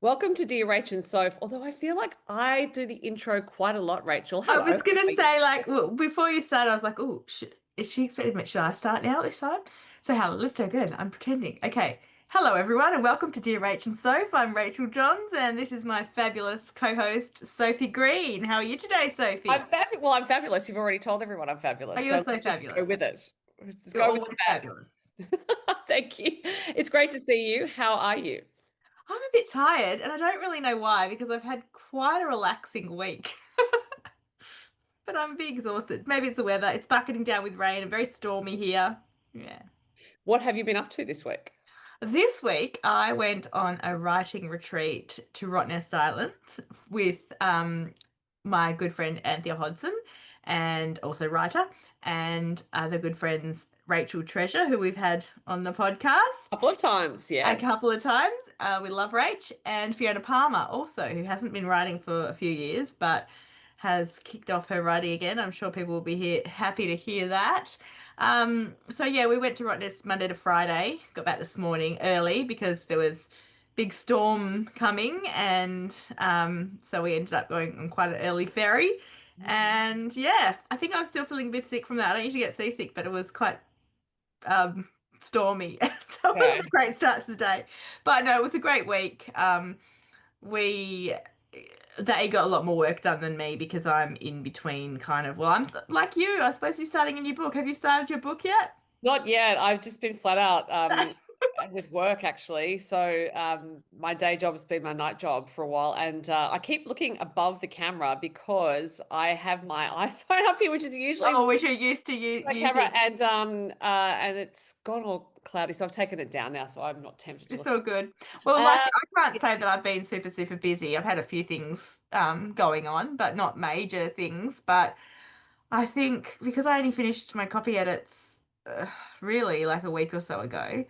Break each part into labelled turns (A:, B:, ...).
A: Welcome to Dear Rach and Soph. Although I feel like I do the intro quite a lot, Rachel.
B: I
A: Hello.
B: was
A: How
B: gonna
A: are you?
B: say, like, well, before you started, I was like, "Oh, is she expecting me? Should I start now this time?" So, Helen, let's do good. I'm pretending. Okay. Hello, everyone, and welcome to Dear Rach and Soph. I'm Rachel Johns, and this is my fabulous co-host, Sophie Green. How are you today,
A: I'm
B: Sophie?
A: fabulous. Well, I'm fabulous. You've already told everyone I'm
B: Oh,
A: fabulous.
B: you're
A: So
B: so
A: let's just go
B: fabulous.
A: with it. Let's
B: You're
A: go with the
B: always fabulous.
A: fab. Thank you. It's great to see you. How are you?
B: I'm a bit tired, and I don't really know why because I've had quite a relaxing week. But I'm a bit exhausted. Maybe it's the weather. It's bucketing down with rain and very stormy here. Yeah.
A: What have you been up to this week?
B: This week, I went on a writing retreat to Rottnest Island with my good friend Anthea Hodson, and also writer, and other good friends Rachel Treasure, who we've had on the podcast
A: A couple of times,
B: a
A: yes.
B: couple of times. We love Rach, and Fiona Palmer also, who hasn't been writing for a few years, but has kicked off her writing again. I'm sure people will be happy to hear that. So yeah, we went to Rottnest Monday to Friday. Got back this morning early because there was big storm coming, and so we ended up going on quite an early ferry. And yeah, I think I'm still feeling a bit sick from that. I don't usually get seasick, but it was quite um, stormy. So it wasn't
A: Okay.
B: a great start to the day. But no, it was a great week. We They got a lot more work done than me because I'm in between kind of, well, I'm like you, I'm supposed to be starting a new book. Have you started your book yet?
A: Not yet. I've just been flat out with work actually. So my day job's been my night job for a while, and I keep looking above the camera because I have my iPhone up here, which is usually
B: Oh, which you're used to
A: my camera,
B: using.
A: and it's gone all cloudy, so I've taken it down now, so I'm not tempted to
B: It's
A: look.
B: all good. Well, like
A: Uh,
B: I can't say that I've been super, super busy. I've had a few things going on, but not major things. But I think because I only finished my copy edits really like a week or so ago,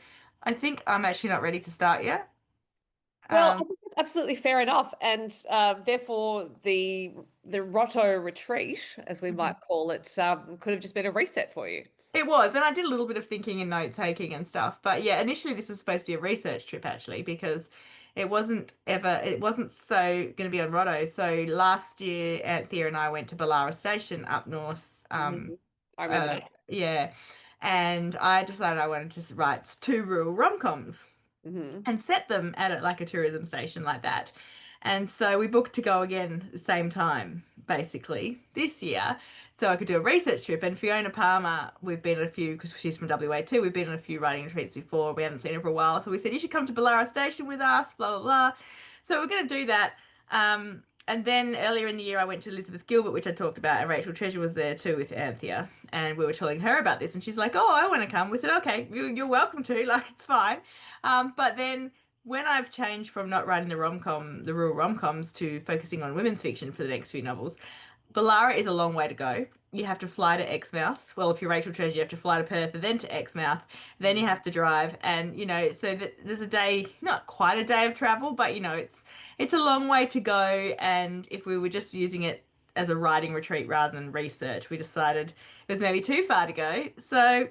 B: I think I'm actually not ready to start yet.
A: well, I
B: Um,
A: think that's absolutely fair enough, and therefore the Rotto retreat, as we
B: mhm.
A: might call it, could have just been a reset for you.
B: It was, and I did a little bit of thinking and note taking and stuff. But yeah, initially this was supposed to be a research trip actually because it wasn't so going to be on Rotto. So last year, Anthea and I went to Ballara Station up north.
A: Mhm. I remember that.
B: Yeah, and I decided I wanted to write two rural rom-coms
A: Hmm.
B: and set them at like a tourism station like that. And so we booked to go again at the same time, basically, this year. So I could do a research trip. And Fiona Palmer, we've been on a few, because she's from WA too, we've been on a few writing retreats before. We haven't seen her for a while. So we said, you should come to Ballara Station with us, blah, blah, blah. So we're going to do that. And then earlier in the year, I went to Elizabeth Gilbert, which I talked about, and Rachel Treasure was there too with Anthea. And we were telling her about this, and she's like, "Oh, I want to come." We said, "Okay, you're welcome to. Like, it's fine." But then when I've changed from not writing the rural rom-coms, to focusing on women's fiction for the next few novels, Ballara is a long way to go. You have to fly to Exmouth. Well, if you're Rachel Treasure, you have to fly to Perth and then to Exmouth. Then you have to drive, and so there's a day, not quite a day of travel, but it's a long way to go. And if we were just using it as a writing retreat rather than research, we decided it was maybe too far to go. So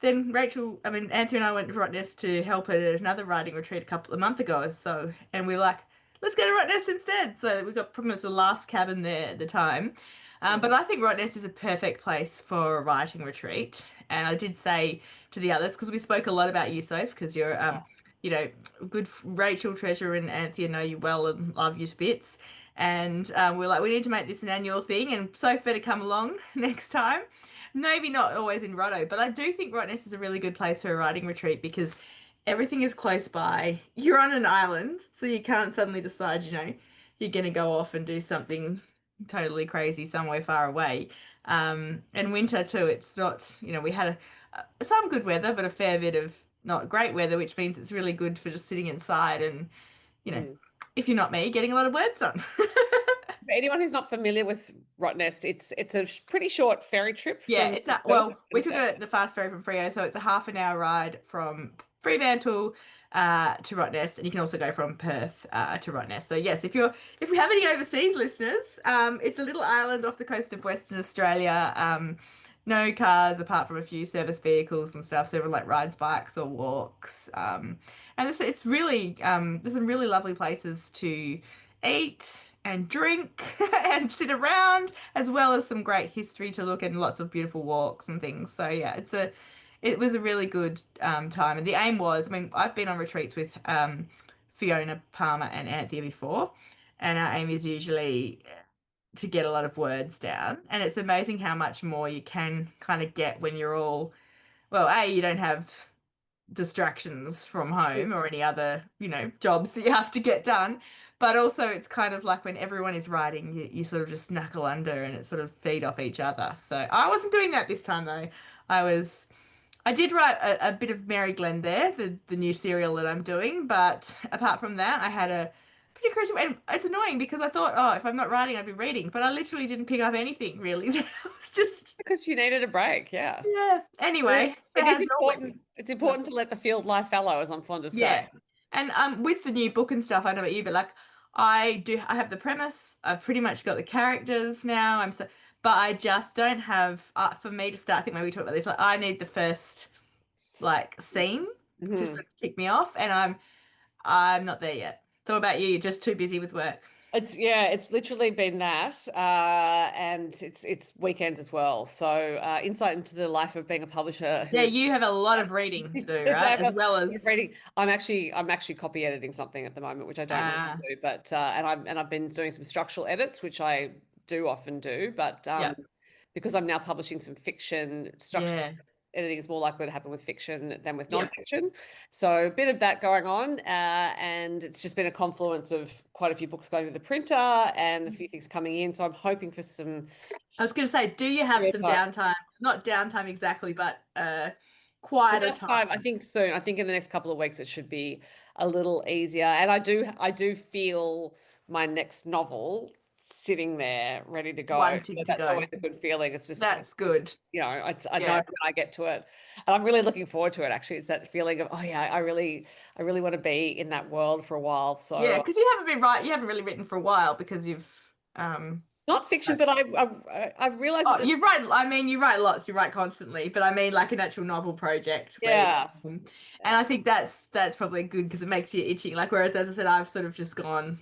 B: then Anthony and I went to Rottnest to help at another writing retreat a couple of months ago or so, and we were like, let's go to Rottnest instead. So we got pretty much the last cabin there at the time. But I think Rottnest is a perfect place for a writing retreat. And I did say to the others, because we spoke a lot about you, Soph, because you're, you know, good Rachel Treasure and Anthea know you well and love you to bits. And we're like, we need to make this an annual thing, and Soph better come along next time. Maybe not always in Rotto, but I do think Rottnest is a really good place for a writing retreat because everything is close by. You're on an island, so you can't suddenly decide, you're going to go off and do something totally crazy somewhere far away. And winter too, it's not, we had some good weather, but a fair bit of not great weather, which means it's really good for just sitting inside and, you know,
A: Mm.
B: if you're not me, getting a lot of words done.
A: For anyone who's not familiar with Rottnest, it's a pretty short ferry trip
B: Yeah,
A: from
B: it's a
A: Perth,
B: well,
A: I
B: we took
A: understand.
B: the fast ferry from Freo, so it's a half an hour ride from Fremantle to Rottnest, and you can also go from Perth to Rottnest. So yes, if we have any overseas listeners, it's a little island off the coast of Western Australia. no cars apart from a few service vehicles and stuff. So everyone like rides bikes or walks. And it's really there's some really lovely places to eat and drink and sit around, as well as some great history to look at and lots of beautiful walks and things. So yeah, it was a really good time. And the aim was, I mean, I've been on retreats with Fiona Palmer and Anthea before, and our aim is usually to get a lot of words down. And it's amazing how much more you can kind of get when you're all, well, A, you don't have distractions from home or any other, jobs that you have to get done. But also it's kind of like when everyone is writing, you sort of just knuckle under and it sort of feed off each other. So I wasn't doing that this time though. I did write a bit of Mary Glenn there, the new serial that I'm doing, but apart from that, I had a pretty creative. And it's annoying because I thought, oh, if I'm not writing, I'd be reading, but I literally didn't pick up anything really. It was just,
A: Because you needed a break, yeah.
B: yeah.
A: But
B: Anyway, so
A: it is
B: how's your
A: important.
B: week?
A: It's important to let the field lie fallow, as I'm fond of saying.
B: Yeah. And with the new book and stuff, I know about you, but like I have the premise. I've pretty much got the characters now. But I just don't have for me to start. I think maybe we talked about this. Like I need the first like scene to sort
A: Mhm.
B: of kick me off, and I'm not there yet. So what about you? You're just too busy with work.
A: It's literally been that, and it's weekends as well. So insight into the life of being a publisher who
B: Yeah,
A: is
B: you have a lot of reading to do,
A: so I
B: right?
A: have
B: As well
A: a
B: as
A: reading. I'm actually copy editing something at the moment, which I don't normally
B: uh
A: do, but I've been doing some structural edits, which I do often do, but
B: yeah,
A: because I'm now publishing some fiction, structural
B: yeah,
A: editing is more likely to happen with fiction than with
B: yeah.
A: nonfiction. So a bit of that going on, and it's just been a confluence of quite a few books going to the printer and a few things coming in. So I'm hoping for some
B: I was going to say, do you have
A: spare
B: some
A: time.
B: downtime? Not downtime exactly, but quieter
A: Enough time, I
B: time.
A: think soon. I think in the next couple of weeks it should be a little easier. And I do feel my next novel sitting there ready to go. So
B: Wanting to
A: that's
B: go.
A: always a good feeling. It's just,
B: That's good.
A: I know
B: Yeah.
A: when I get to it. And I'm really looking forward to it actually. It's that feeling of, oh yeah, I really want to be in that world for a while.
B: Yeah,
A: So
B: because you haven't really written for a while because you've um
A: not fiction, but I've realized it
B: oh,
A: just,
B: you write lots, you write constantly, but I mean like an actual novel project where
A: yeah.
B: and I think that's probably good because it makes you itchy. Like whereas as I said, I've sort of just gone,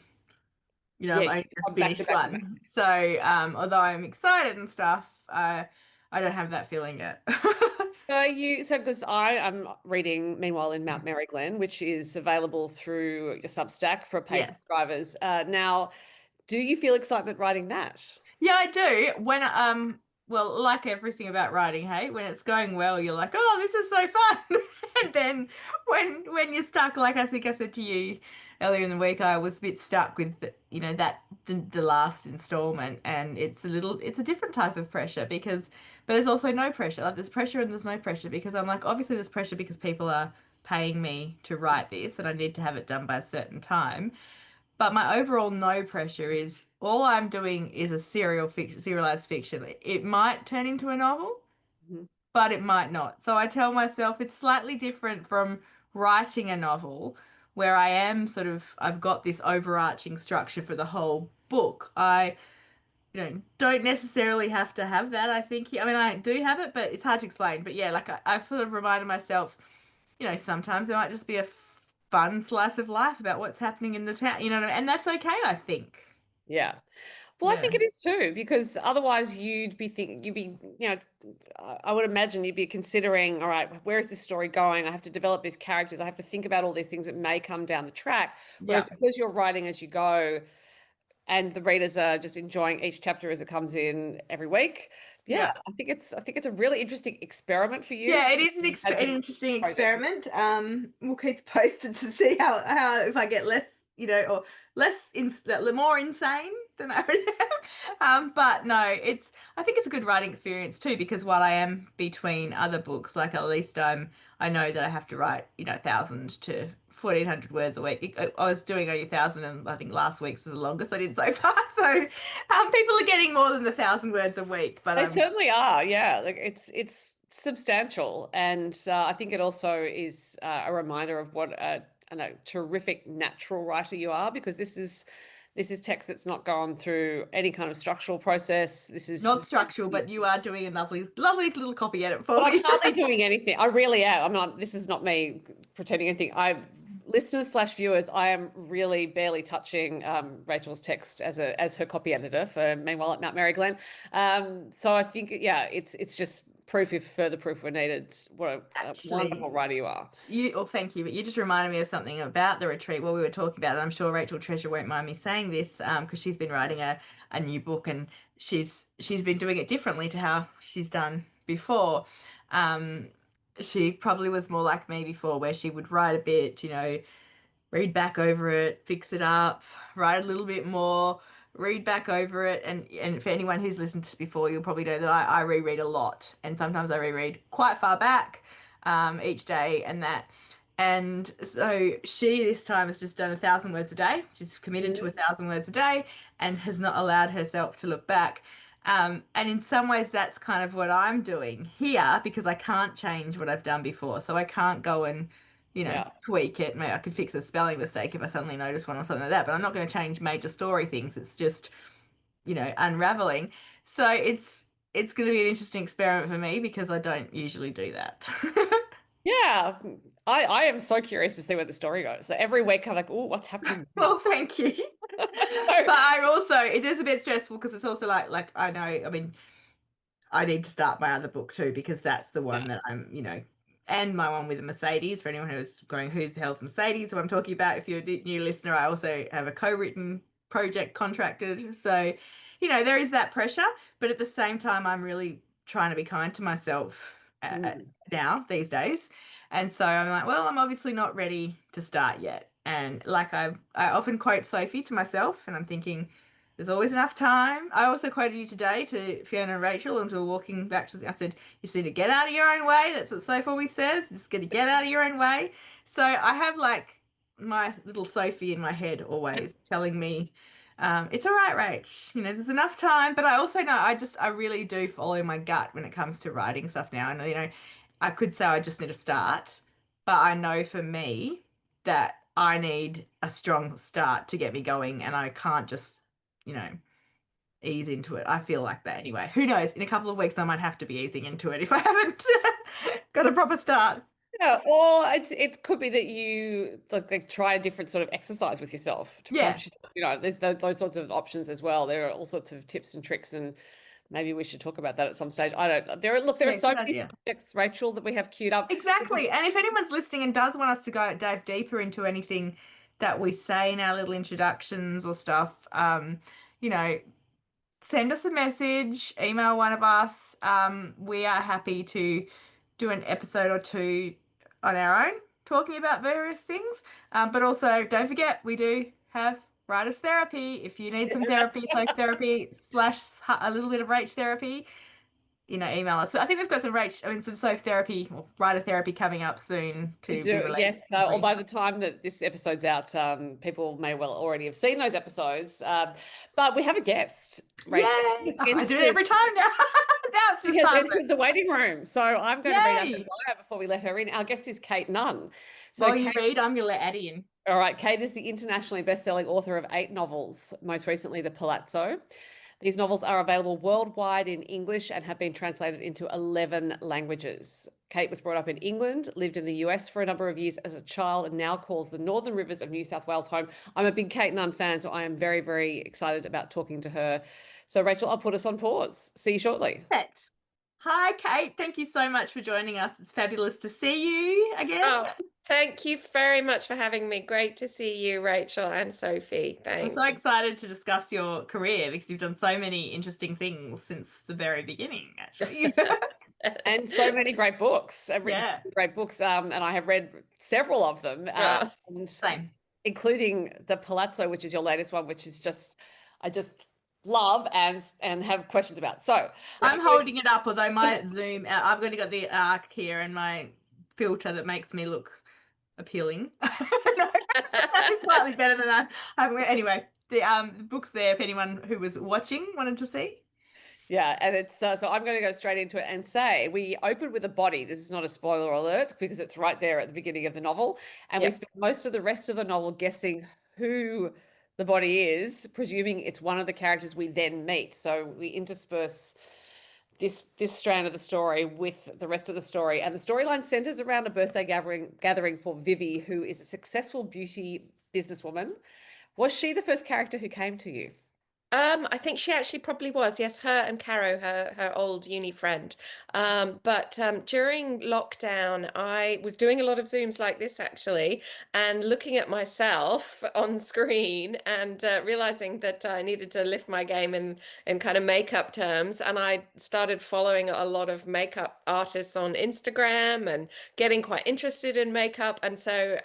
A: Yeah,
B: I've only just
A: I'm back to
B: finished
A: back to back.
B: one. So although I'm excited and stuff, I don't have that feeling yet.
A: So because I am reading meanwhile in Mount Mary Glen, which is available through your Substack for paid
B: Yes.
A: subscribers. Now, do you feel excitement writing that?
B: Yeah, I do. Well, like everything about writing, hey, when it's going well, you're like, oh, this is so fun. And then when you're stuck, like I think I said to you earlier in the week, I was a bit stuck with the last installment, and it's a different type of pressure but there's also no pressure. Like there's pressure and there's no pressure because I'm like, obviously there's pressure because people are paying me to write this, and I need to have it done by a certain time. But my overall no pressure is all I'm doing is a serialized fiction. It might turn into a novel,
A: Mhm.
B: but it might not. So I tell myself it's slightly different from writing a novel where I've got this overarching structure for the whole book. I, don't necessarily have to have that, I think. I mean, I do have it, but it's hard to explain. But yeah, like I sort of reminded myself, sometimes it might just be a fun slice of life about what's happening in the town, what I mean? And that's okay, I think.
A: Yeah. Well, I think
B: Yeah.
A: it is too, because otherwise I would imagine you'd be considering, all right, where is this story going? I have to develop these characters. I have to think about all these things that may come down the track. Whereas
B: Yeah.
A: because you're writing as you go, and the readers are just enjoying each chapter as it comes in every week. Yeah,
B: Yeah.
A: I think it's a really interesting experiment for you.
B: Yeah, it is
A: You've had
B: an
A: to
B: interesting
A: project.
B: experiment. We'll keep you posted to see how if I get less, or more insane than I already am. But no, I think it's a good writing experience too because while I am between other books, like at least I know that I have to write, 1,000 to 1,400 words a week. I was doing only 1,000, and I think last week's was the longest I did so far. So, people are getting more than 1,000 words a week, but
A: They
B: I'm
A: certainly are. Yeah, like it's substantial, and I think it also is a reminder of what a terrific natural writer you are, because This is text that's not gone through any kind of structural process. This is
B: Not structural, but you are doing a lovely, lovely little copy edit
A: but
B: for
A: I'm
B: me.
A: hardly doing anything. I really am. I'm not, this is not me pretending anything. Listeners slash viewers, I am really barely touching Rachel's text as her copy editor for Meanwhile at Mount Mary Glen. So I think, yeah, it's just proof if further proof were needed. What a
B: Actually,
A: wonderful writer you are.
B: thank you, but you just reminded me of something about the retreat while we were talking about it. I'm sure Rachel Treasure won't mind me saying this, because she's been writing a new book, and she's been doing it differently to how she's done before. Um, she probably was more like me before, where she would write a bit, read back over it, fix it up, write a little bit more, read back over it. And for anyone who's listened to before, you'll probably know that I reread a lot. And sometimes I reread quite far back each day and that. And so she this time has just done 1,000 words a day. She's committed to 1,000 words a day and has not allowed herself to look back. And in some ways, that's kind of what I'm doing here because I can't change what I've done before. So I can't go and
A: Yeah.
B: tweak it. Maybe I could fix a spelling mistake if I suddenly notice one or something like that, but I'm not going to change major story things. It's just, unraveling. So it's going to be an interesting experiment for me because I don't usually do that.
A: Yeah. I am so curious to see where the story goes. So every week I'm like, oh, what's happening now?
B: Well, thank you.
A: So,
B: But I also, it is a bit stressful because it's also like I know, I mean, I need to start my other book too because that's the
A: yeah.
B: one that and my one with a Mercedes. For anyone who's going, who the hell's Mercedes? Who I'm talking about. If you're a new listener, I also have a co-written project contracted. So, there is that pressure, but at the same time, I'm really trying to be kind to myself
A: Mm.
B: now these days. And so I'm like, well, I'm obviously not ready to start yet. And like I often quote Sophie to myself, and I'm thinking there's always enough time. I also quoted you today to Fiona and Rachel, and we were walking back I said, you just need to get out of your own way. That's what Sophie always says. Just got to get out of your own way. So I have like my little Sophie in my head always telling me, it's all right, Rach. There's enough time. But I also know I really do follow my gut when it comes to writing stuff now. And, I could say I just need to start, but I know for me that I need a strong start to get me going, and I can't just you know, ease into it. I feel like that anyway. Who knows? In a couple of weeks, I might have to be easing into it if I haven't got a proper start.
A: Yeah, or it could be that you like try a different sort of exercise with yourself to
B: Yeah,
A: prompt yourself. There's those sorts of options as well. There are all sorts of tips and tricks, and maybe we should talk about that at some stage. I don't. There are
B: yeah,
A: so
B: good
A: many
B: idea.
A: subjects, Rachel, that we have queued up.
B: Exactly. And if anyone's listening and does want us to go dive deeper into anything that we say in our little introductions or stuff, you know, send us a message, email one of us. We are happy to do an episode or two on our own talking about various things. But also, don't forget, we do have writers therapy. If you need some therapy, psychotherapy slash a little bit of Rach therapy, email us. So I think we've got some psych therapy or writer therapy coming up soon
A: We
B: to be
A: do,
B: released.
A: yes. Or by the time that this episode's out, people may well already have seen those episodes. But we have a guest,
B: Yay!
A: Rachel,
B: Oh, I do it every time now. Now it's
A: She
B: just
A: has
B: part of
A: entered the waiting room. So I'm
B: it.
A: going to read out her
B: Yay!
A: bio before we let her in. Our guest is Kayte Nunn. So
B: While you
A: Kate,
B: read, I'm going to let Addie in.
A: all right, Kayte is the internationally best-selling author of 8 novels, most recently The Palazzo. These novels are available worldwide in English and have been translated into 11 languages. Kayte was brought up in England, lived in the US for a number of years as a child, and now calls the Northern Rivers of New South Wales home. I'm a big Kayte Nunn fan, so I am very, very excited about talking to her. So, Rachel, I'll put us on pause. See you shortly.
B: Perfect. Hi, Kate. Thank you so much for joining us. It's fabulous to see you again.
C: Oh, thank you very much for having me. Great to see you, Rachel and Sophie.
B: I'm
C: Thanks.
B: so excited to discuss your career because you've done so many interesting things since the very beginning, actually.
A: And so many great books. I've written
B: Yeah.
A: great books, and I have read several of them, and
B: Same.
A: including The Palazzo, which is your latest one, which is I just love and have questions about. So
B: I'm holding it up, although my Zoom, I've only got the arc here and my filter that makes me look appealing. That is slightly better than that. Anyway, the book's there if anyone who was watching wanted to see.
A: yeah, and it's so I'm going to go straight into it and say we open with a body. This is not a spoiler alert because it's right there at the beginning of the novel, and we
B: Yep.
A: spend most of the rest of the novel guessing who the body is, presuming it's one of the characters we then meet. So we intersperse this strand of the story with the rest of the story, and the storyline centers around a birthday gathering for Vivi, who is a successful beauty businesswoman. Was she the first character who came to you?
C: I think she actually probably was. Yes, her and Caro, her old uni friend. But during lockdown, I was doing a lot of Zooms like this actually, and looking at myself on screen and realizing that I needed to lift my game in kind of makeup terms. And I started following a lot of makeup artists on Instagram and getting quite interested in makeup. And so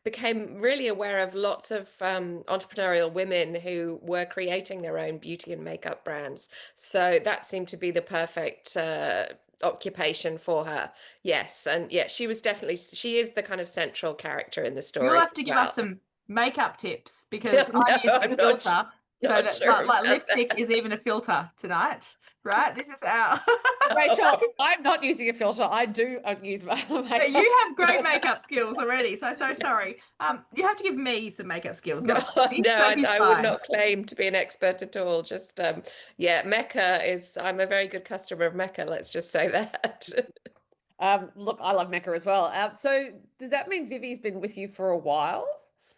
C: became really aware of lots of entrepreneurial women who were creating their own beauty and makeup brands. So that seemed to be the perfect occupation for her. Yes, and yeah, she is the kind of central character in the
B: You'll
C: story
B: have
C: as
B: to give us
C: well.
B: some makeup tips because
C: No,
B: I'm using a
C: I'm
B: filter, so
C: not
B: that
C: sure
B: like
C: about
B: lipstick
C: that.
B: is even a filter tonight, right? This is our.
A: Rachel, I'm not using a filter. I do use my
B: But
A: makeup.
B: you have great makeup skills already, so sorry. You have to give me some makeup skills,
C: No,
B: not Sophie.
C: no,
B: Sophie's
C: I would
B: fine.
C: not claim to be an expert at all. Just yeah, Mecca is, I'm a very good customer of Mecca, let's just say that.
A: Look, I love Mecca as well. So does that mean Vivi's been with you for a while?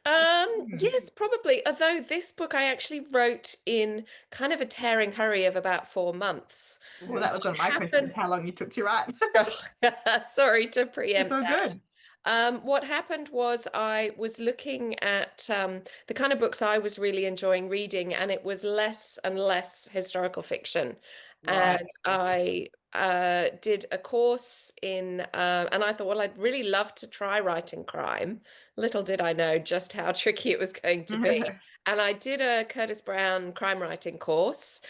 B: Hmm.
C: Yes, probably. Although this book I actually wrote in kind of a tearing hurry of about 4 months.
B: Well,
A: Mhm.
B: that was one of my questions.
C: Happened.
B: How long you took to write?
C: Oh, sorry to
B: It's
C: preempt
B: all
C: that.
B: good.
C: What happened was I was looking at the kind of books I was really enjoying reading, and it was less and less historical fiction.
A: Right.
C: And I did a course in, and I thought, well, I'd really love to try writing crime. Little did I know just how tricky it was going to be. And I did a Curtis Brown crime writing course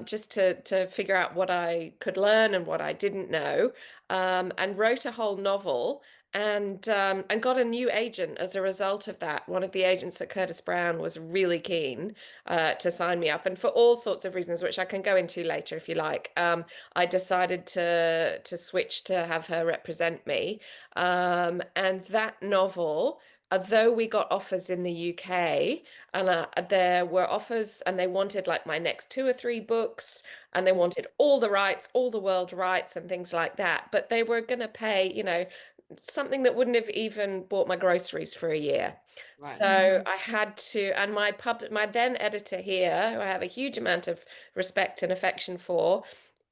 C: just to figure out what I could learn and what I didn't know, and wrote a whole novel and got a new agent as a result of that. One of the agents at Curtis Brown was really keen to sign me up, and for all sorts of reasons, which I can go into later if you like. I decided to switch to have her represent me, and that novel. Although we got offers in the UK, and there were offers, and they wanted like my next 2 or 3 books, and they wanted all the rights, all the world rights, and things like that. But they were going to pay, something that wouldn't have even bought my groceries for a year.
A: Right.
C: So I had to, and my then editor here, who I have a huge amount of respect and affection for,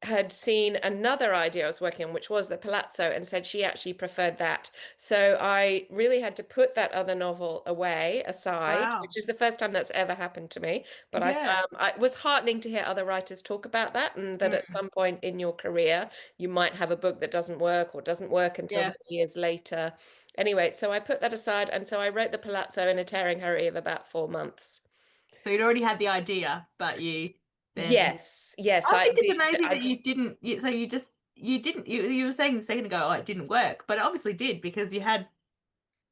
C: had seen another idea I was working on, which was the Palazzo, and said she actually preferred that. So I really had to put that other novel away, aside,
B: Wow.
C: which is the first time that's ever happened to me. But
B: Yeah.
C: it was heartening to hear other writers talk about that, and that at
B: Mm.
C: some point in your career, you might have a book that doesn't work or doesn't work until
B: Yeah.
C: many years later. Anyway, so I put that aside, and so I wrote the Palazzo in a tearing hurry of about 4 months.
B: So you'd already had the idea, but you then.
C: Yes, yes,
B: I think it's amazing that
C: I'd
B: you didn't. So you didn't. You were saying a second ago, oh, it didn't work, but it obviously did because you had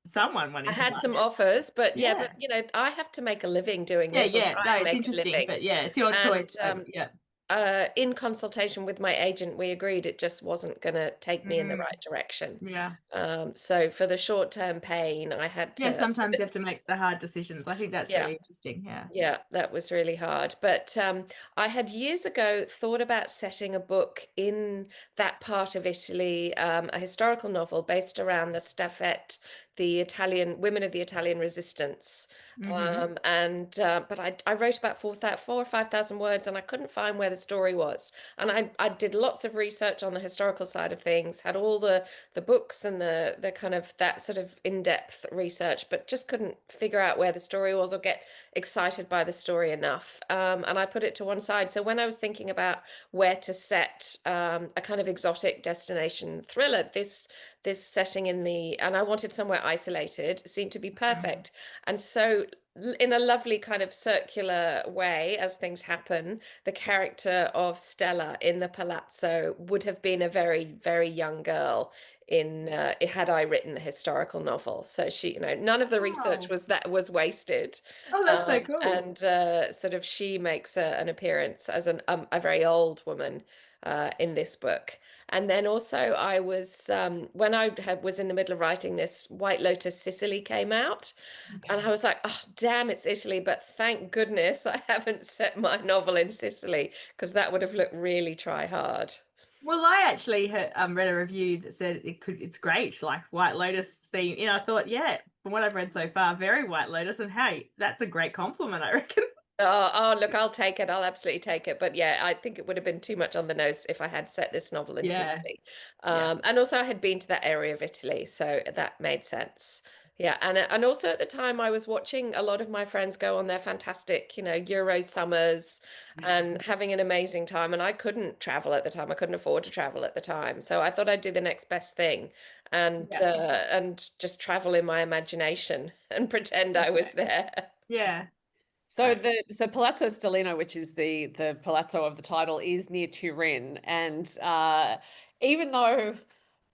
B: someone
C: I
B: wanting to
C: had
B: buy
C: some
B: it.
C: offers, but yeah,
B: Yeah.
C: but I have to make a living doing
B: Yeah.
C: this, or
B: Yeah.
C: try
B: No,
C: and
B: it's
C: make a
B: interesting,
C: living.
B: but yeah, it's your
C: And
B: choice. Yeah.
C: in consultation with my agent, we agreed it just wasn't going to take me in the
B: Mm,
C: right direction.
B: yeah.
C: So for the short-term pain, I had
B: Yeah.
C: to,
B: Sometimes you have to make the hard decisions. I think that's
C: yeah.
B: really interesting. Yeah.
C: Yeah, that was really hard. But I had years ago thought about setting a book in that part of Italy, a historical novel based around the Staffette, the Italian women of the Italian resistance.
B: Hmm.
C: But I wrote about 4 or 5 thousand words, and I couldn't find where the story was. And I did lots of research on the historical side of things, had all the books and the kind of that sort of in-depth research, but just couldn't figure out where the story was or get excited by the story enough. And I put it to one side. So when I was thinking about where to set a kind of exotic destination thriller, this setting and I wanted somewhere isolated, seemed to be perfect. And so in a lovely kind of circular way, as things happen, the character of Stella in the Palazzo would have been a very, very young girl in had I written the historical novel. So she, none of the research
B: Wow.
C: was wasted.
B: Oh, that's so cool.
C: And sort of she makes an appearance as a very old woman in this book. And then also I was when I was in the middle of writing this, White Lotus Sicily came out, and I was like, oh damn, it's Italy, but thank goodness I haven't set my novel in Sicily, because that would have looked really try hard.
B: Well, I actually read a review that said it's great, like White Lotus theme. And I thought, yeah, from what I've read so far, very White Lotus. And hey, that's a great compliment, I reckon.
C: Oh, look, I'll take it. I'll absolutely take it. But yeah, I think it would have been too much on the nose if I had set this novel in
B: Yeah.
C: Sicily.
B: Yeah.
C: And also I had been to that area of Italy, so that made sense. Yeah, and also at the time I was watching a lot of my friends go on their fantastic, Euro summers and having an amazing time, and I couldn't travel at the time. I couldn't afford to travel at the time. So I thought I'd do the next best thing and just travel in my imagination and pretend I was there.
B: Yeah.
A: So Palazzo Stellino, which is the palazzo of the title, is near Turin, and even though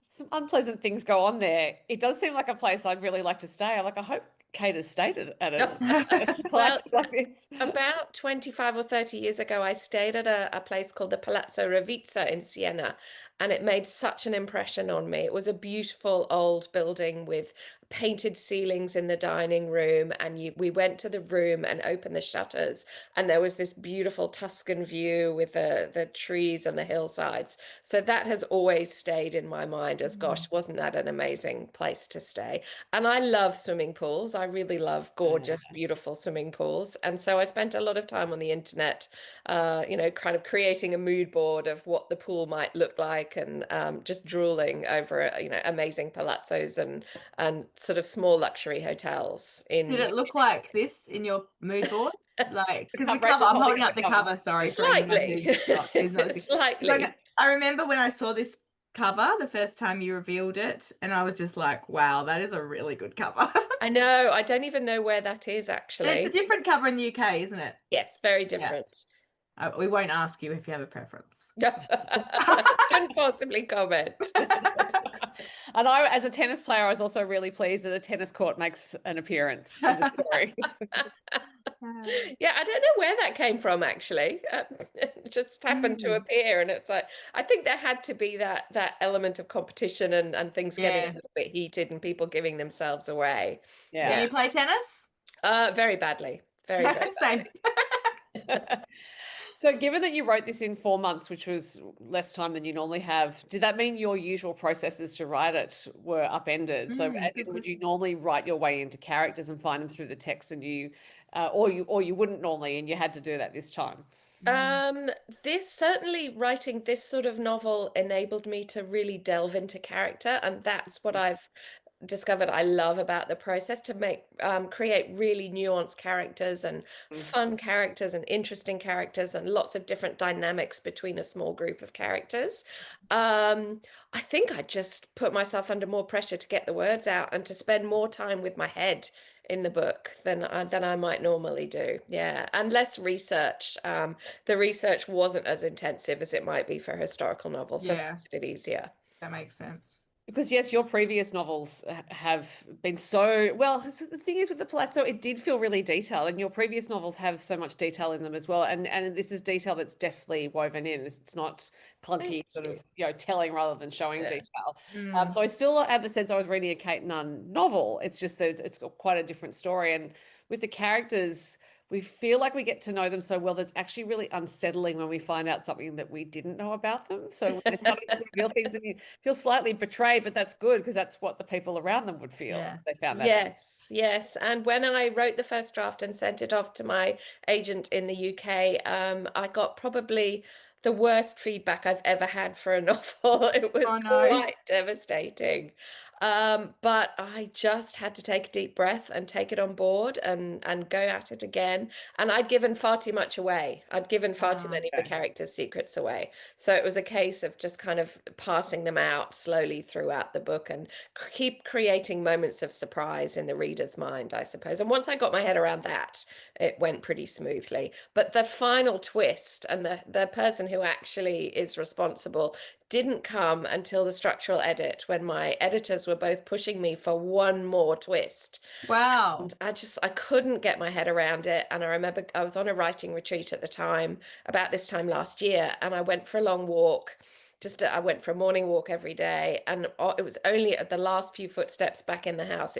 A: some unpleasant things go on there, it does seem like a place I'd really like to stay. I hope Kate has stayed at a
C: Well,
A: palazzo like this.
C: about 25 or 30 years ago, I stayed at a place called the Palazzo Ravizza in Siena, and it made such an impression on me. It was a beautiful old building with painted ceilings in the dining room, and we went to the room and opened the shutters, and there was this beautiful Tuscan view with the trees and the hillsides. So that has always stayed in my mind as, gosh, wasn't that an amazing place to stay? And I love swimming pools. I really love gorgeous, beautiful swimming pools. And so I spent a lot of time on the internet, kind of creating a mood board of what the pool might look like, and just drooling over, amazing palazzos and sort of small luxury hotels in.
B: Did it look like this in your mood board? Like, because the
A: Rachel's
B: cover, I'm
A: holding
B: holding up the cover, sorry, for anyone
C: Slightly.
B: who's not listening.
C: Slightly.
B: I remember when I saw this cover the first time you revealed it, and I was just like, wow, that is a really good cover.
C: I know. I don't even know where that is, actually.
B: It's a different cover in the UK, isn't it?
C: Yes, very different.
B: We won't ask you if you have a preference.
C: Couldn't possibly comment.
A: And I, as a tennis player, I was also really pleased that a tennis court makes an appearance in the story.
C: Yeah, I don't know where that came from, actually. It just happened to appear, and it's like, I think there had to be that element of competition and things getting a little bit heated and people giving themselves away.
B: Yeah. Do you play tennis?
C: Very badly. Very, very
B: Same.
C: badly.
A: So given that you wrote this in 4 months, which was less time than you normally have, did that mean your usual processes to write it were upended? So as in, would you normally write your way into characters and find them through the text, and or you wouldn't normally, and you had to do that this time?
C: This certainly, writing this sort of novel enabled me to really delve into character, and that's what I've discovered I love about the process, to create really nuanced characters and fun characters and interesting characters and lots of different dynamics between a small group of characters. I think I just put myself under more pressure to get the words out and to spend more time with my head in the book than I might normally do. Yeah, and less research. The research wasn't as intensive as it might be for a historical novel, so that's a bit easier.
B: That makes sense.
A: Because yes, your previous novels have been so well. The thing is, with the Palazzo, it did feel really detailed, and your previous novels have so much detail in them as well. And this is detail that's definitely woven in. It's not clunky, sort of telling rather than showing detail. So I still have the sense I was reading a Kayte Nunn novel. It's just that it's got quite a different story, and with the characters, we feel like we get to know them so well that's actually really unsettling when we find out something that we didn't know about them. So when they're starting to reveal things, and you feel slightly betrayed, but that's good because that's what the people around them would feel if they found that.
C: Yes. And when I wrote the first draft and sent it off to my agent in the UK, I got probably the worst feedback I've ever had for a novel. It was quite devastating. But I just had to take a deep breath and take it on board and go at it again. And I'd given far too much away. I'd given far too many of the characters' secrets away. So it was a case of just kind of passing them out slowly throughout the book and keep creating moments of surprise in the reader's mind, I suppose. And once I got my head around that, it went pretty smoothly. But the final twist, and the person who actually is responsible, didn't come until the structural edit, when my editors were both pushing me for one more twist.
B: Wow.
C: And I couldn't get my head around it. And I remember I was on a writing retreat at the time, about this time last year, and I went for a long walk I went for a morning walk every day, and it was only at the last few footsteps back in the house,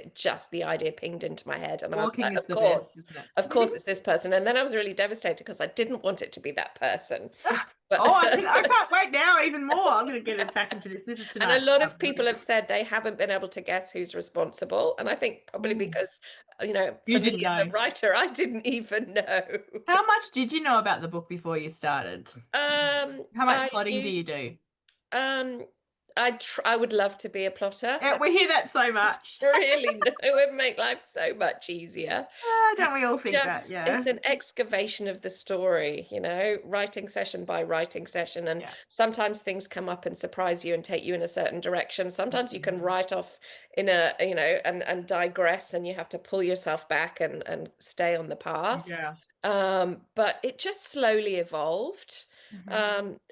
C: the idea pinged into my head, and I was
B: Walking
C: like,
B: is the best, isn't it?
C: of course it's this person. And then I was really devastated because I didn't want it to be that person. But
B: Oh, I can't wait now even more. I'm going to get it back into this. This is
C: and
B: tonight.
C: a lot of people have said they haven't been able to guess who's responsible. And I think probably because, you know,
B: You
C: for me
B: didn't
C: as a
B: know.
C: writer, I didn't even know.
B: How much did you know about the book before you started? How much plotting do you do?
C: I would love to be a plotter.
B: Yeah, we hear that so much.
C: Really, no, it would make life so much easier.
B: Don't we all think that? Yeah.
C: It's an excavation of the story, you know, writing session by writing session. And sometimes things come up and surprise you and take you in a certain direction. Sometimes you can write off in a, you know, and digress, and you have to pull yourself back and stay on the path.
B: Yeah.
C: But it just slowly evolved.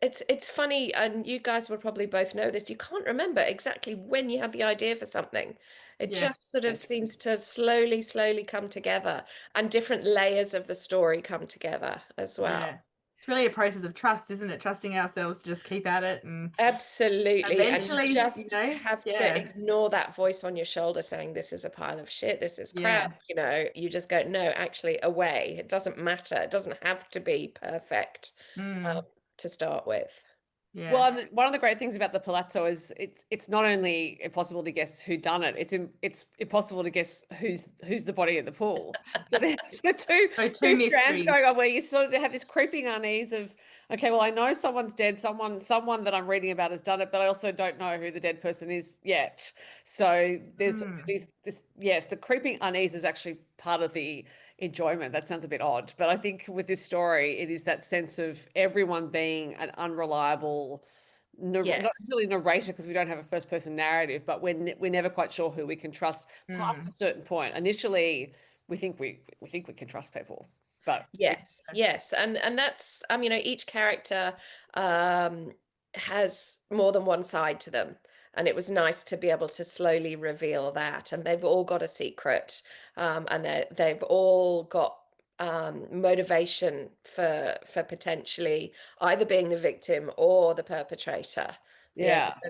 C: It's funny, and you guys will probably both know this. You can't remember exactly when you had the idea for something. It just sort of seems to slowly come together, and different layers of the story come together as well.
B: Yeah. It's really a process of trust, isn't it? Trusting ourselves to just keep at it, and
C: absolutely,
B: eventually,
C: and you just
B: you know,
C: have to ignore that voice on your shoulder saying this is a pile of shit, this is crap. You know, you just go, no, actually, away. It doesn't matter. It doesn't have to be perfect to start with.
B: Yeah.
A: Well, one of the great things about the Palazzo is it's not only impossible to guess who done it, it's impossible to guess who's the body at the pool. So there's two strands going on where you sort of have this creeping unease of, okay, well, I know someone's dead, someone that I'm reading about has done it, but I also don't know who the dead person is yet. So there's the creeping unease is actually part of the enjoyment. That sounds a bit odd, but I think with this story, it is that sense of everyone being an unreliable, not necessarily narrator, because we don't have a first person narrative, but we're never quite sure who we can trust past a certain point. Initially, we think we can trust people, but
C: yes, and that's you know, each character has more than one side to them. And it was nice to be able to slowly reveal that. And they've all got a secret, and they've all got motivation for potentially either being the victim or the perpetrator.
A: Yeah,
C: so